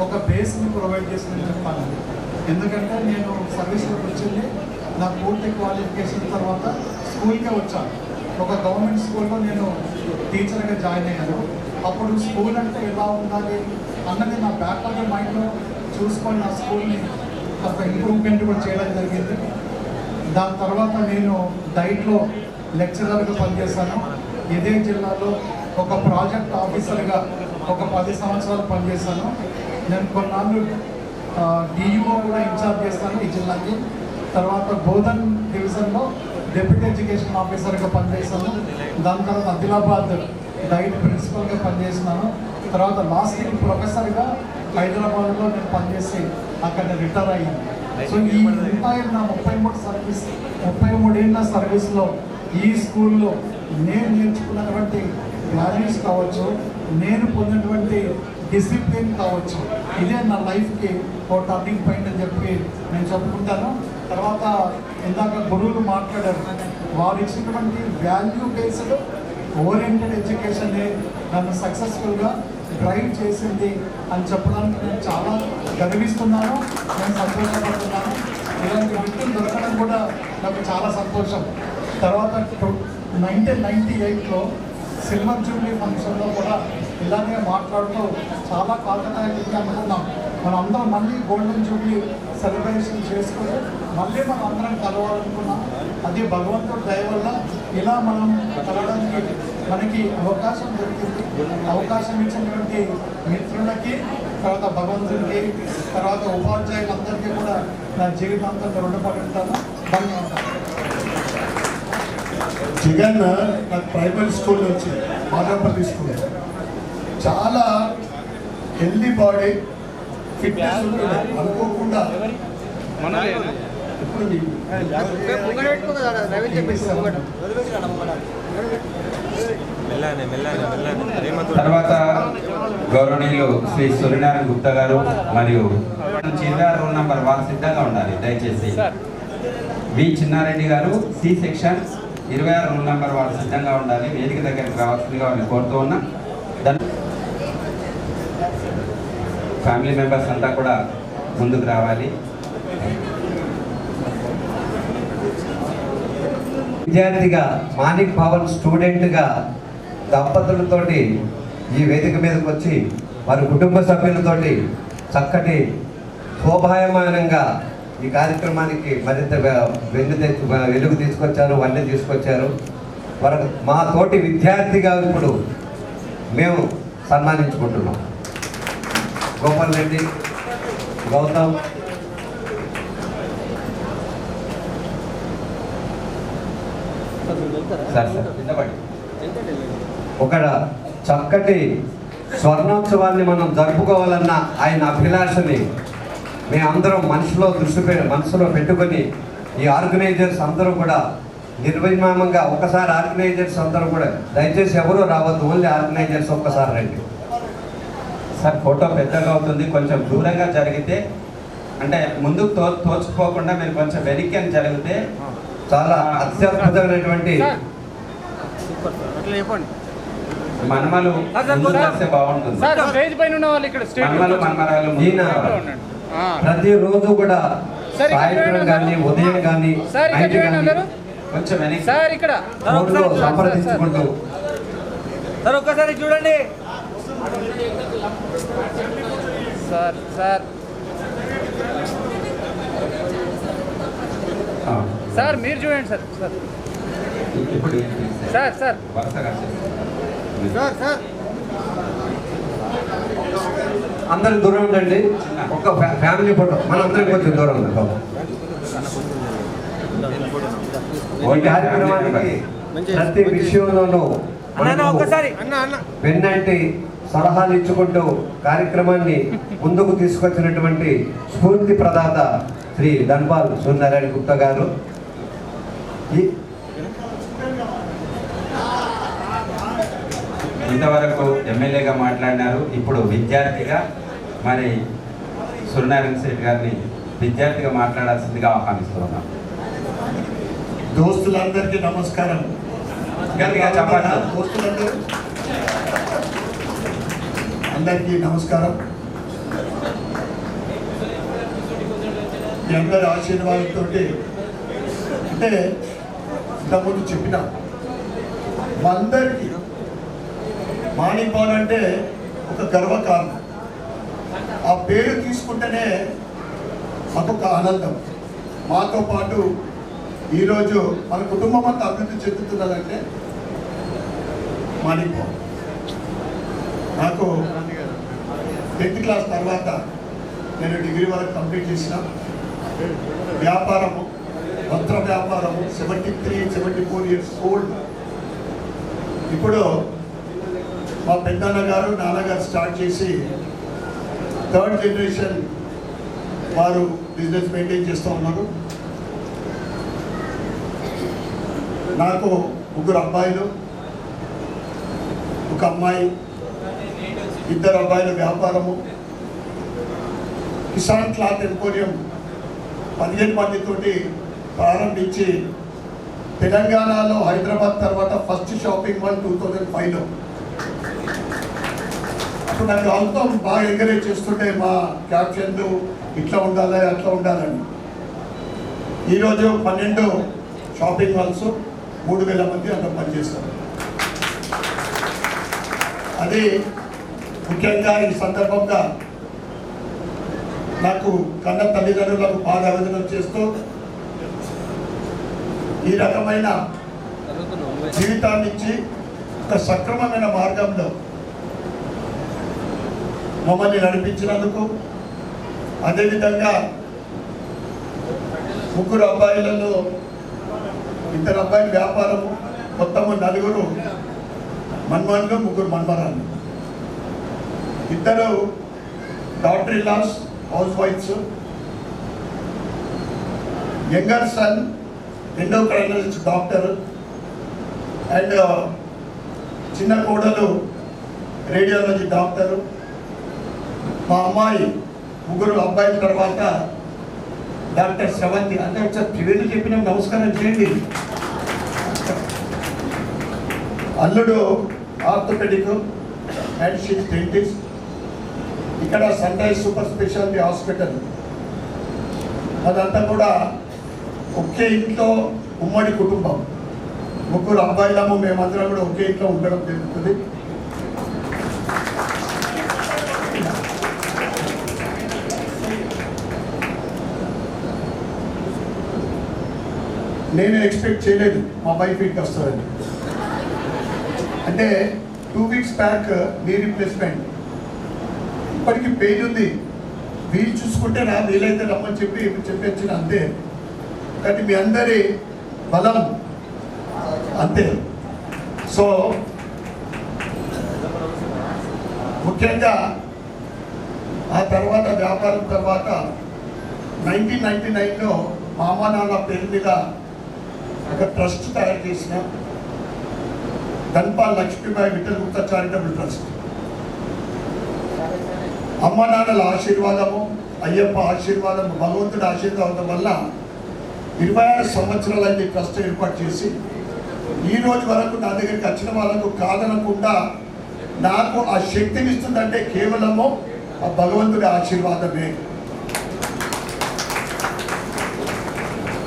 C: ఒక బేస్ని ప్రొవైడ్ చేసిందని చెప్పాలి. ఎందుకంటే నేను సర్వీస్లోకి వచ్చింది నా పూర్తి క్వాలిఫికేషన్ తర్వాత స్కూల్కే వచ్చాను. ఒక గవర్నమెంట్ స్కూల్లో నేను టీచర్గా జాయిన్ అయ్యాను. అప్పుడు స్కూల్ అంటే ఎలా ఉండాలి అన్నది నా బ్యాక్లాగ్ మైండ్లో చూసుకొని నా స్కూల్ని ఒక ఇంప్రూవ్మెంట్ కూడా చేయడం జరిగింది. దాని తర్వాత నేను డైట్లో లెక్చరర్గా పనిచేశాను. ఇదే జిల్లాలో ఒక ప్రాజెక్ట్ ఆఫీసర్గా ఒక 10 సంవత్సరాలు పనిచేశాను. నేను కొన్నాళ్ళు DUO కూడా ఇన్ఛార్జ్ చేస్తాను ఈ జిల్లాకి. తర్వాత బోధన్ డివిజన్లో డిప్యూటీ ఎడ్యుకేషన్ ఆఫీసర్గా పనిచేశాను. దాని తర్వాత ఆదిలాబాద్ గైడ్ ప్రిన్సిపల్గా పనిచేసినాను. తర్వాత లాస్ట్కి ప్రొఫెసర్గా హైదరాబాద్లో నేను పనిచేసి అక్కడ రిటైర్ అయ్యాను. సో ఈ ఎంటైర్ నా 33 ఏళ్ళ సర్వీస్లో ఈ స్కూల్లో నేను నేర్చుకున్నటువంటి వాల్యూస్ కావచ్చు, నేను పొందినటువంటి డిసిప్లిన్ కావచ్చు, ఇదే నా లైఫ్కి ఒక టర్నింగ్ పాయింట్ అని చెప్పి నేను చెప్పుకుంటాను. తర్వాత ఇందాక గురువులు మాట్లాడారు, వారు ఇచ్చినటువంటి వాల్యూ బేస్డ్ ఓరియంటెడ్ ఎడ్యుకేషన్ని నన్ను సక్సెస్ఫుల్గా డ్రైవ్ చేసింది అని చెప్పడానికి నేను చాలా గర్విస్తున్నాను, నేను సంతోషపడుతున్నాను. ఇలాంటి వ్యక్తులు దొరకడం కూడా నాకు చాలా సంతోషం. తర్వాత 1998లో సిల్వర్ జూబ్లీ ఫంక్షన్లో కూడా ఇలాగే మాట్లాడుతూ చాలా కాకతాళీయంగా అనుకున్నాం. మనం అందరం మళ్ళీ గోల్డెన్ జూబ్లీ సెలబ్రేషన్ చేసుకుని మళ్ళీ మనం అందరం కలవాలనుకున్నాం. అది భగవంతుడి దయ వల్ల ఇలా మనం కలవడానికి మనకి అవకాశం దొరికింది. అవకాశం ఇచ్చినటువంటి మిత్రులకి, తర్వాత భగవంతుడికి, తర్వాత ఉపాధ్యాయులందరికీ కూడా నా జీవితాంతంలో రుణపడి ఉంటాను. ధన్యవాదాలు.
G: జగన్ నాకు ప్రైమరీ స్కూల్ నుంచి మాదాపల్లి స్కూల్ చాలా హెల్దీ బాడీ, ఫిట్నెస్ ఉంటుంది. అనుకోకుండా
M: తర్వాత గౌరవనీయులు శ్రీ సూర్యనారాయణ గుప్తా గారు మరియు 26 రోల్ నంబర్ వారు సిద్ధంగా ఉండాలి దయచేసి. వి చిన్నారెడ్డి గారు సి సెక్షన్ 26 రోల్ నంబర్ వారు సిద్ధంగా ఉండాలి. వేదిక దగ్గరికి రావాల్సిందిగా వారిని కోరుతూ ఉన్నా. ఫ్యామిలీ మెంబర్స్ అంతా కూడా ముందుకు రావాలి.
B: విద్యార్థిగా మాణిక్ భవన్ స్టూడెంట్గా దంపతులతోటి ఈ వేదిక మీదకి వచ్చి వారి కుటుంబ సభ్యులతోటి చక్కటి శోభాయమానంగా ఈ కార్యక్రమానికి మరింత వెలుగు తీసుకొచ్చారు, వన్నె తీసుకొచ్చారు. వారికి మా తోటి విద్యార్థిగా ఇప్పుడు మేము సన్మానించుకుంటున్నాం. గోపాల్ రెడ్డి, గౌతమ్, ఒక చక్కటి స్వర్ణోత్సవాన్ని మనం జరుపుకోవాలన్న ఆయన అభిలాషని మేమందరం మనసులో పెట్టుకొని ఈ ఆర్గనైజర్స్ అందరూ కూడా నిర్విరామంగా ఒకసారి ఆర్గనైజర్స్ అందరూ కూడా దయచేసి ఎవరూ రావద్దు, ఓన్లీ ఆర్గనైజర్స్ ఒక్కసారి రండి.
M: సార్ ఫోటో పెద్దగా అవుతుంది, కొంచెం దూరంగా జరిగితే అంటే ముందుకు తోచుకోకుండా మీరు కొంచెం వెనక్కి అని జరిగితే
B: చాలా అత్యద్భుతమైనటువంటి
M: మనమలు బాగుంటుంది. మనమలు మనమరాలు
B: ప్రతిరోజు కూడా సాయంత్రం కానీ ఉదయం కానీ
M: కొంచెం వెనక్కి
B: సంప్రదించుకుంటూ
J: సార్ ఒక్కసారి చూడండి సార్. సార్ సార్ మీరు చూడండి sir. Sir sir sir sir
B: అందరికి దూరం ఉండండి. ఒక ఫ్యామిలీ ఫోటో మనందరికి కొంచెం దూరం ఉంది. ఈ కార్యక్రమానికి ప్రతి విషయంలోనూ వెన్నంటి సలహాలు ఇచ్చుకుంటూ కార్యక్రమాన్ని ముందుకు తీసుకొచ్చినటువంటి స్ఫూర్తి ప్రదాత శ్రీ ధన్పాల్ సూర్యనారాయణ గుప్తా గారు.
M: ఇంతవరకు ఎమ్మెల్యేగా మాట్లాడినారు. ఇప్పుడు విద్యార్థిగా మరి సూర్యనారాయణ శెట్టి గారిని విద్యార్థిగా మాట్లాడాల్సిందిగా ఆహ్వానిస్తున్నాం.
G: దోస్తులందరికీ నమస్కారం.
M: గట్టిగా చెప్పండి.
G: అందరికీ నమస్కారం. మీ అందరి ఆశీర్వాదంతో అంటే ఇంతకుముందు చెప్పిన అందరికీ మాణిక్ భవన్ అంటే ఒక గర్వకారణం. ఆ పేరు తీసుకుంటేనే మాకొక ఆనందం. మాతో పాటు ఈరోజు మన కుటుంబం అంతా అభివృద్ధి చెందుతున్నదంటే మాణిక్ భవన్. నాకు 10th క్లాస్ తర్వాత నేను డిగ్రీ వరకు కంప్లీట్ చేసిన. వ్యాపారము వస్త్ర వ్యాపారము 73-74 ఇయర్స్ ఓల్డ్. ఇప్పుడు మా పెద్దన్న గారు నాన్నగారు స్టార్ట్ చేసి 3rd జనరేషన్ వారు బిజినెస్ మెయింటైన్ చేస్తూ ఉన్నారు. నాకు 3 అబ్బాయిలు, 1 అమ్మాయి, 2 అబ్బాయిల వ్యాపారము. కిసాన్ క్లాత్ ఎంపోరియం 15 మందితోటి ప్రారంభించి తెలంగాణలో హైదరాబాద్ తర్వాత ఫస్ట్ షాపింగ్ మాల్ 2005లో. అప్పుడు నాకు అంతా బాగా ఎంకరేజ్ చేస్తుంటే మా క్యాప్షన్లు ఇట్లా ఉండాలి అట్లా ఉండాలని. ఈరోజు 12 షాపింగ్ మాల్స్ 3000 మంది అంత పనిచేస్తారు. అది ముఖ్యంగా ఈ సందర్భంగా నాకు కన్న తల్లిదండ్రులకు పాదాభివందనం చేస్తూ ఈ రకమైన జీవితాన్ని ఇచ్చి ఒక సక్రమమైన మార్గంలో మమ్మల్ని నడిపించినందుకు, అదేవిధంగా 3 అబ్బాయిలలో 2 అబ్బాయిల వ్యాపారము, మొత్తము 4 మన్మన్లు, 3 మన్మరాలు, 2 డాక్టర్ ఇలాస్ హౌస్ వైఫ్స్, younger son endocrinologist doctor, and చిన్న కోడలు రేడియాలజీ డాక్టరు. మా అమ్మాయి 3 అబ్బాయిల తర్వాత డాక్టర్ శ్రవంతి. అంటే ఒకసారి పేరు చెప్పిన నమస్కారం చేయండి. అల్లుడు ఆర్థోపెడిక్ అండ్ షీస్ డెంటిస్ట్. ఇక్కడ sunrise super speciality hospital. అదంతా కూడా ఒకే ఇంట్లో ఉమ్మడి కుటుంబం. 3 అబ్బాయిలము, మేమందరం కూడా ఒకే ఇంట్లో ఉండడం జరుగుతుంది. నేను ఎక్స్పెక్ట్ చేయలేదు మా వైఫ్ ఇంటికి వస్తుందని. అంటే 2 వీక్స్ బ్యాక్ నీ రీప్లేస్మెంట్. ఇప్పటికీ పెయిన్ ఉంది. వీలు చూసుకుంటే నా వీలైతే రమ్మని చెప్పొచ్చిన అంతే. కానీ మీ అందరి బలం అంతే. సో ముఖ్యంగా ఆ తర్వాత వ్యాపారం తర్వాత 1999లో మా అమ్మ నాన్న పేరు మీద ఒక ట్రస్ట్ తయారు చేసిన ధన్పాల్ లక్ష్మీబాయి విఠల్ గుప్తా చారిటబుల్ ట్రస్ట్. అమ్మ నాన్నల ఆశీర్వాదము, అయ్యప్ప ఆశీర్వాదము, భగవంతుడి ఆశీర్వాదం వల్ల 26 సంవత్సరాలైంది ట్రస్ట్ ఏర్పాటు చేసి ఈ రోజు వరకు నా దగ్గరికి వచ్చిన వాళ్ళకు కాదనకుండా నాకు ఆ శక్తిని ఇస్తుందంటే కేవలము ఆ భగవంతుడి ఆశీర్వాదమే.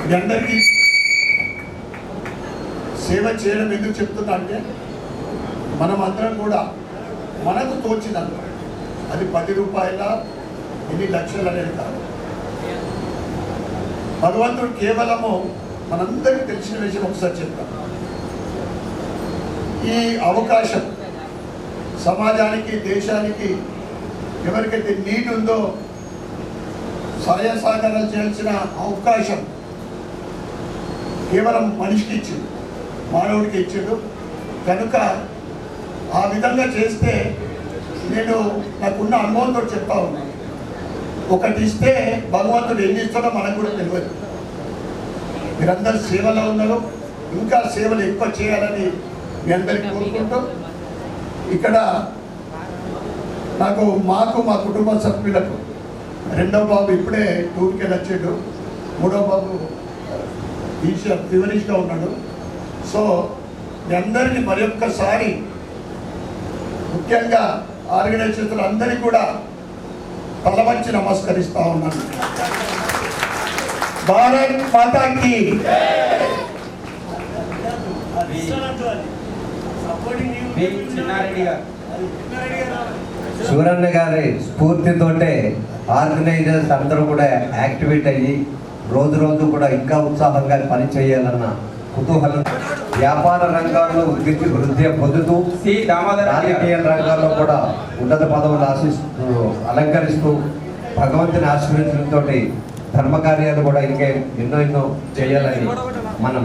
G: మీ అందరికీ సేవ చేయడం ఎందుకు చెప్తున్నా అంటే మనం అందరం కూడా మనకు తోచినంత, అది 10 రూపాయల ఎన్ని లక్షలు అనేది కాదు. భగవంతుడు కేవలము మనందరికీ తెలిసిన విషయం ఒకసారి చెప్తాం. ఈ అవకాశం సమాజానికి, దేశానికి ఎవరికైతే నీడ్ ఉందో సహాయ సహకారాలు చేయాల్సిన అవకాశం కేవలం మనిషికి ఇచ్చింది, మానవుడికి ఇచ్చిండు. కనుక ఆ విధంగా చేస్తే నేను నాకున్న అనుభవంతో చెప్తా ఉన్నాను. ఒకటి ఇస్తే భగవంతుడు ఎన్ని ఇస్తాడో మనకు కూడా తెలియదు. మీరందరూ సేవలో ఉన్నారు, ఇంకా సేవలు ఎక్కువ చేయాలని మీ అందరికీ కోరుకుంటూ, ఇక్కడ మాకు మా కుటుంబ సభ్యులకు 2వ బాబు ఇప్పుడే టూర్కి వచ్చాడు, 3వ బాబు ఫీవరిష్గా ఉన్నాడు. సో మీ అందరికీ మరి ఒక్కసారి ముఖ్యంగా ఆర్గనైజేషన్ అందరికీ కూడా తలవంచి నమస్కరిస్తా ఉన్నాను. భారత్ మాతాకి.
B: సూరన్న గారి స్ఫూర్తితోటే ఆర్గనైజర్స్ అందరూ కూడా యాక్టివేట్ అయ్యి రోజు కూడా ఇంకా ఉత్సాహంగా పనిచేయాలన్న కుతూహలం, వ్యాపార రంగాల్లో వృద్ధి పొందుతూ రాజకీయ రంగాల్లో కూడా ఉన్నత పదవులు అలంకరిస్తూ భగవంతుని ఆశీర్వచనంతో ధర్మకార్యాలు కూడా ఇంకా ఎన్నో ఎన్నో చేయాలని మనం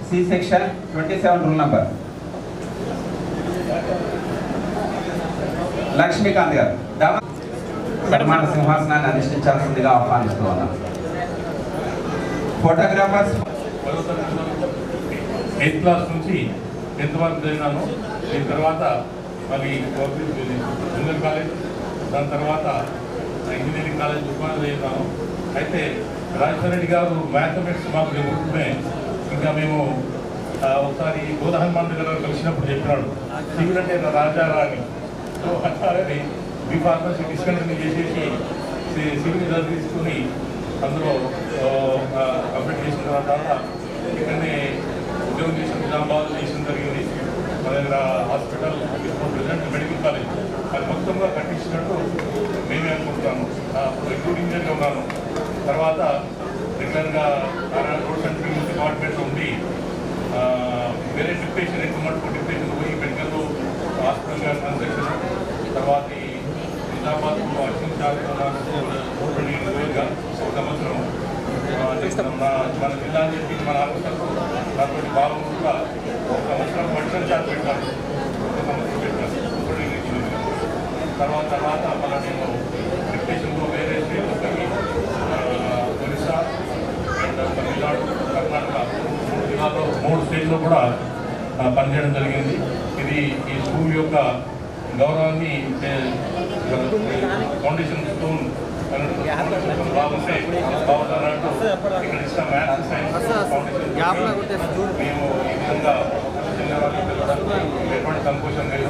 M: C section 27 rule number Lakshmikant గారు సన్మాన సింహాసనాన్ని అధిష్ఠించాల్సిందిగా ఆహ్వానిస్తూ ఉన్నాం. ఫోటోగ్రాఫర్స్
L: 8th క్లాస్ నుంచి 10th వరకు చదివినాను. దీని తర్వాత మళ్ళీ జూనియర్ కాలేజ్, దాని తర్వాత ఇంజనీరింగ్ కాలేజ్ ఉస్మానియా చదివినాను. అయితే రాజశేఖర రెడ్డి గారు మ్యాథమెటిక్స్ మాకు చెబుతుంటే ఇంకా మేము ఒకసారి గోదా హనుమాన్ దగ్గర కలిసినప్పుడు చెప్పినాడు సివిల్ అంటే రాజారాణి. సో అట్లానే బీ ఫార్మసీ డిస్కంటిన్యూ చేసేసి సివిల్ రిజల్ట్ తీసుకుని అందులో కంప్లీట్ చేసిన తర్వాత ఇక్కడనే ఉద్యోగం చేసిన నిజామాబాద్ చేసిన జరిగింది. మన దగ్గర హాస్పిటల్ ఇప్పుడు ప్రెసిడెంట్ మెడికల్ కాలేజ్ అది మొత్తంగా కట్టించినట్టు మేమే అనుకుంటున్నాము. అప్పుడు ఎగ్జిక్యూటివ్ ఇంజనీర్గా ఉన్నాను. తర్వాత రెగ్యులర్గా రోడ్స్ అండ్ ఫీల్డ్ డిపార్ట్మెంట్లో ఉండి వేరే డిప్యూటేషన్ ఎక్కువ మటుకు డిప్యూటేషన్ పోయి మెడికల్ హాస్పిటల్ కన్స్ట్రక్షన్, తర్వాత నిజామాబాద్ అసిస్టెంట్ గా ఒక సంవత్సరం మన జిల్లా అని చెప్పి మన హాస్పిటల్కు దాంతో బాగుంటుగా ఒక సంవత్సరం అడిషనల్ ఛార్జ్ పెట్టాను. ఒక సంవత్సరం పెట్టాను. తర్వాత మళ్ళీ నేను డిప్యూటేషన్లో వేరే స్టేట్లో పోయి ఒరిస్సా అండ్ తమిళనాడు, కర్ణాటక 3 జిల్లాలో 3 స్టేట్లో కూడా పనిచేయడం జరిగింది. ఇది ఈ స్కూల్ యొక్క గౌరవాన్ని ఫౌండేషన్ స్టోన్ బాగుంటే బాగుంటారంటూ ఇక్కడ ఇచ్చిన మ్యాథ్స్ సైన్స్ ఫౌండేషన్ మేము ఈ విధంగా చిన్నవాళ్ళకి ఎటువంటి సంకోచం లేదు.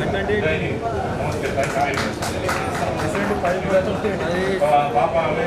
L: నమస్తే. పాప